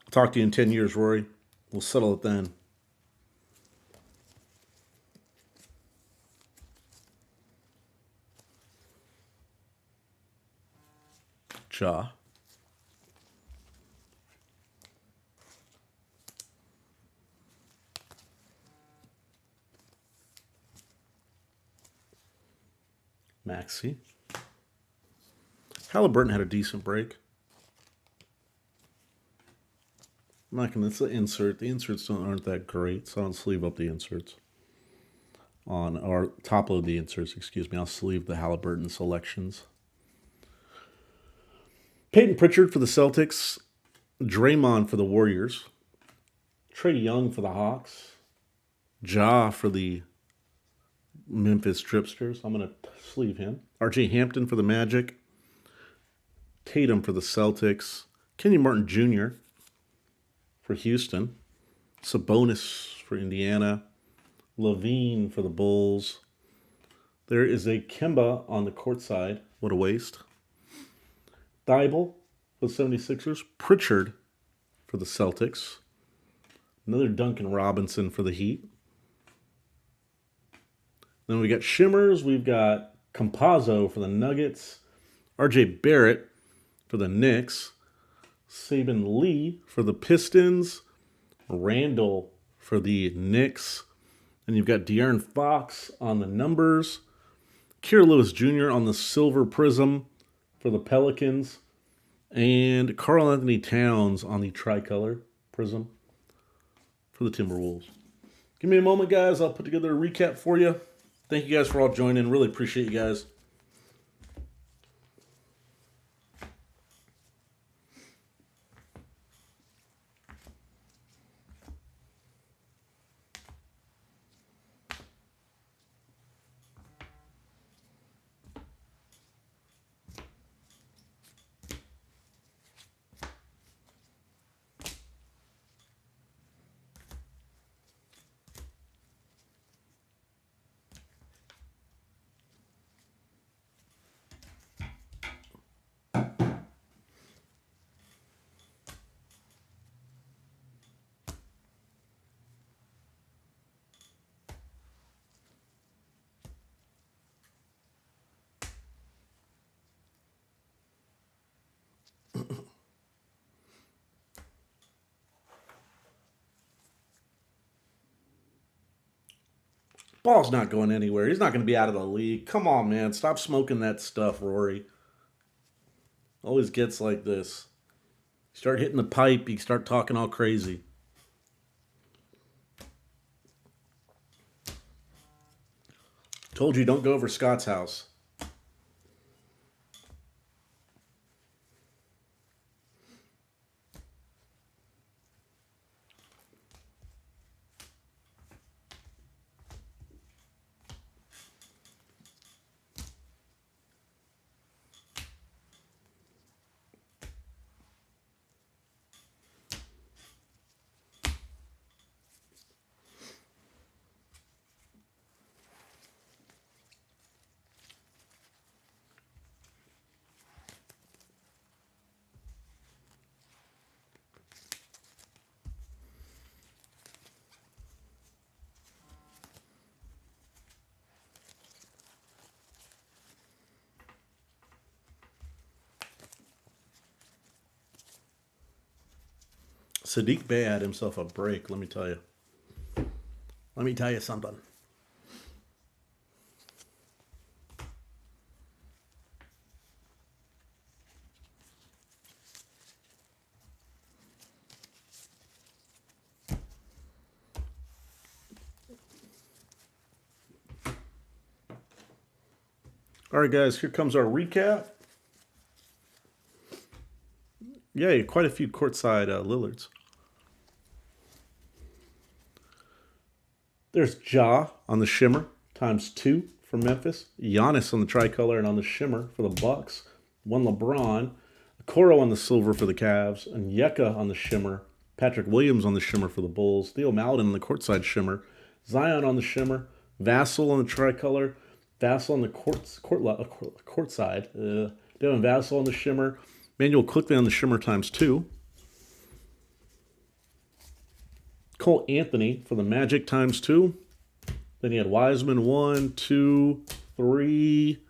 S1: Talk to you in 10 years, Rory. We'll settle it then. Ja. Maxey. Halliburton had a decent break. I'm not going to, it's the insert. The inserts aren't that great, so I'll sleeve up the inserts. Or top load the inserts, excuse me. I'll sleeve the Halliburton selections. Peyton Pritchard for the Celtics. Draymond for the Warriors. Trae Young for the Hawks. Ja for the Memphis Dripsters. I'm going to sleeve him. R.J. Hampton for the Magic. Tatum for the Celtics. Kenyon Martin Jr. for Houston. Sabonis for Indiana. Levine for the Bulls. There is a Kemba on the court side. What a waste. Thibault for the 76ers. Pritchard for the Celtics. Another Duncan Robinson for the Heat. Then we got Shimmers. We've got Campazzo for the Nuggets. R.J. Barrett for the Knicks. Saban Lee for the Pistons. Randall for the Knicks. And you've got De'Aaron Fox on the numbers. Kira Lewis Jr. on the Silver Prism. for the Pelicans. And Karl-Anthony Towns on the tricolor prism for the Timberwolves. Give me a moment, guys. I'll put together a recap for you. Thank you guys for all joining. Really appreciate you guys. Ball's not going anywhere. He's not going to be out of the league. Come on, man. Stop smoking that stuff, Rory. Always gets like this. Start hitting the pipe, you start talking all crazy. Told you, don't go over Scott's house. Saddiq Bey had himself a break, let me tell you. Let me tell you something. All right, guys, here comes our recap. Yeah, quite a few courtside Lillards. There's Ja on the shimmer, ×2 for Memphis. Giannis on the tricolor and on the shimmer for the Bucks. One LeBron. Okoro on the silver for the Cavs. And Yeka on the shimmer. Patrick Williams on the shimmer for the Bulls. Theo Maledon on the courtside shimmer. Zion on the shimmer. Vassell on the tricolor. Vassell on the courtside. Devin Vassell on the shimmer. Manuel Quickley on the shimmer ×2. Cole Anthony for the Magic ×2. Then you had Wiseman 1, 2, 3,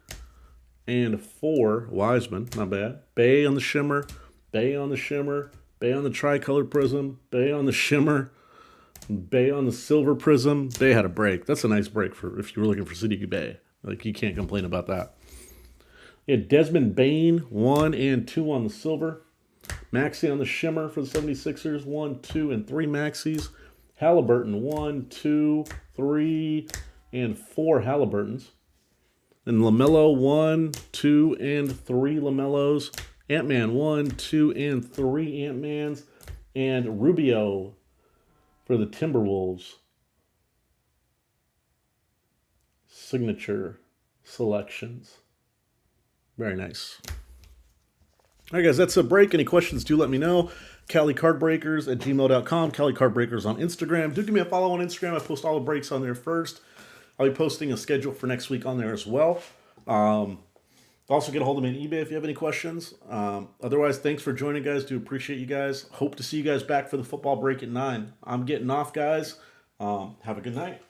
S1: and 4. Wiseman, not bad. Bey on the shimmer. Bey on the shimmer. Bey on the tricolor prism. Bey on the shimmer. Bey on the silver prism. Bey had a break. That's a nice break for if you were looking for Saddiq Bey. Like, you can't complain about that. You had Desmond Bane, 1 and 2 on the silver. Maxey on the shimmer for the 76ers, 1, 2, and 3 Maxies. Halliburton, 1, 2, 3, and 4 Halliburtons. And LaMelo, 1, 2, and 3 LaMelos. Ant-Man, 1, 2, and 3 Ant-Mans. And Rubio for the Timberwolves. Signature selections. Very nice. All right, guys, that's a break. Any questions, do let me know. CaliCardBreakers@gmail.com. CaliCardBreakers on Instagram. Do give me a follow on Instagram. I post all the breaks on there first. I'll be posting a schedule for next week on there as well. Also, get a hold of me on eBay if you have any questions. Otherwise, thanks for joining, guys. Do appreciate you guys. Hope to see you guys back for the football break at 9. I'm getting off, guys. Have a good night.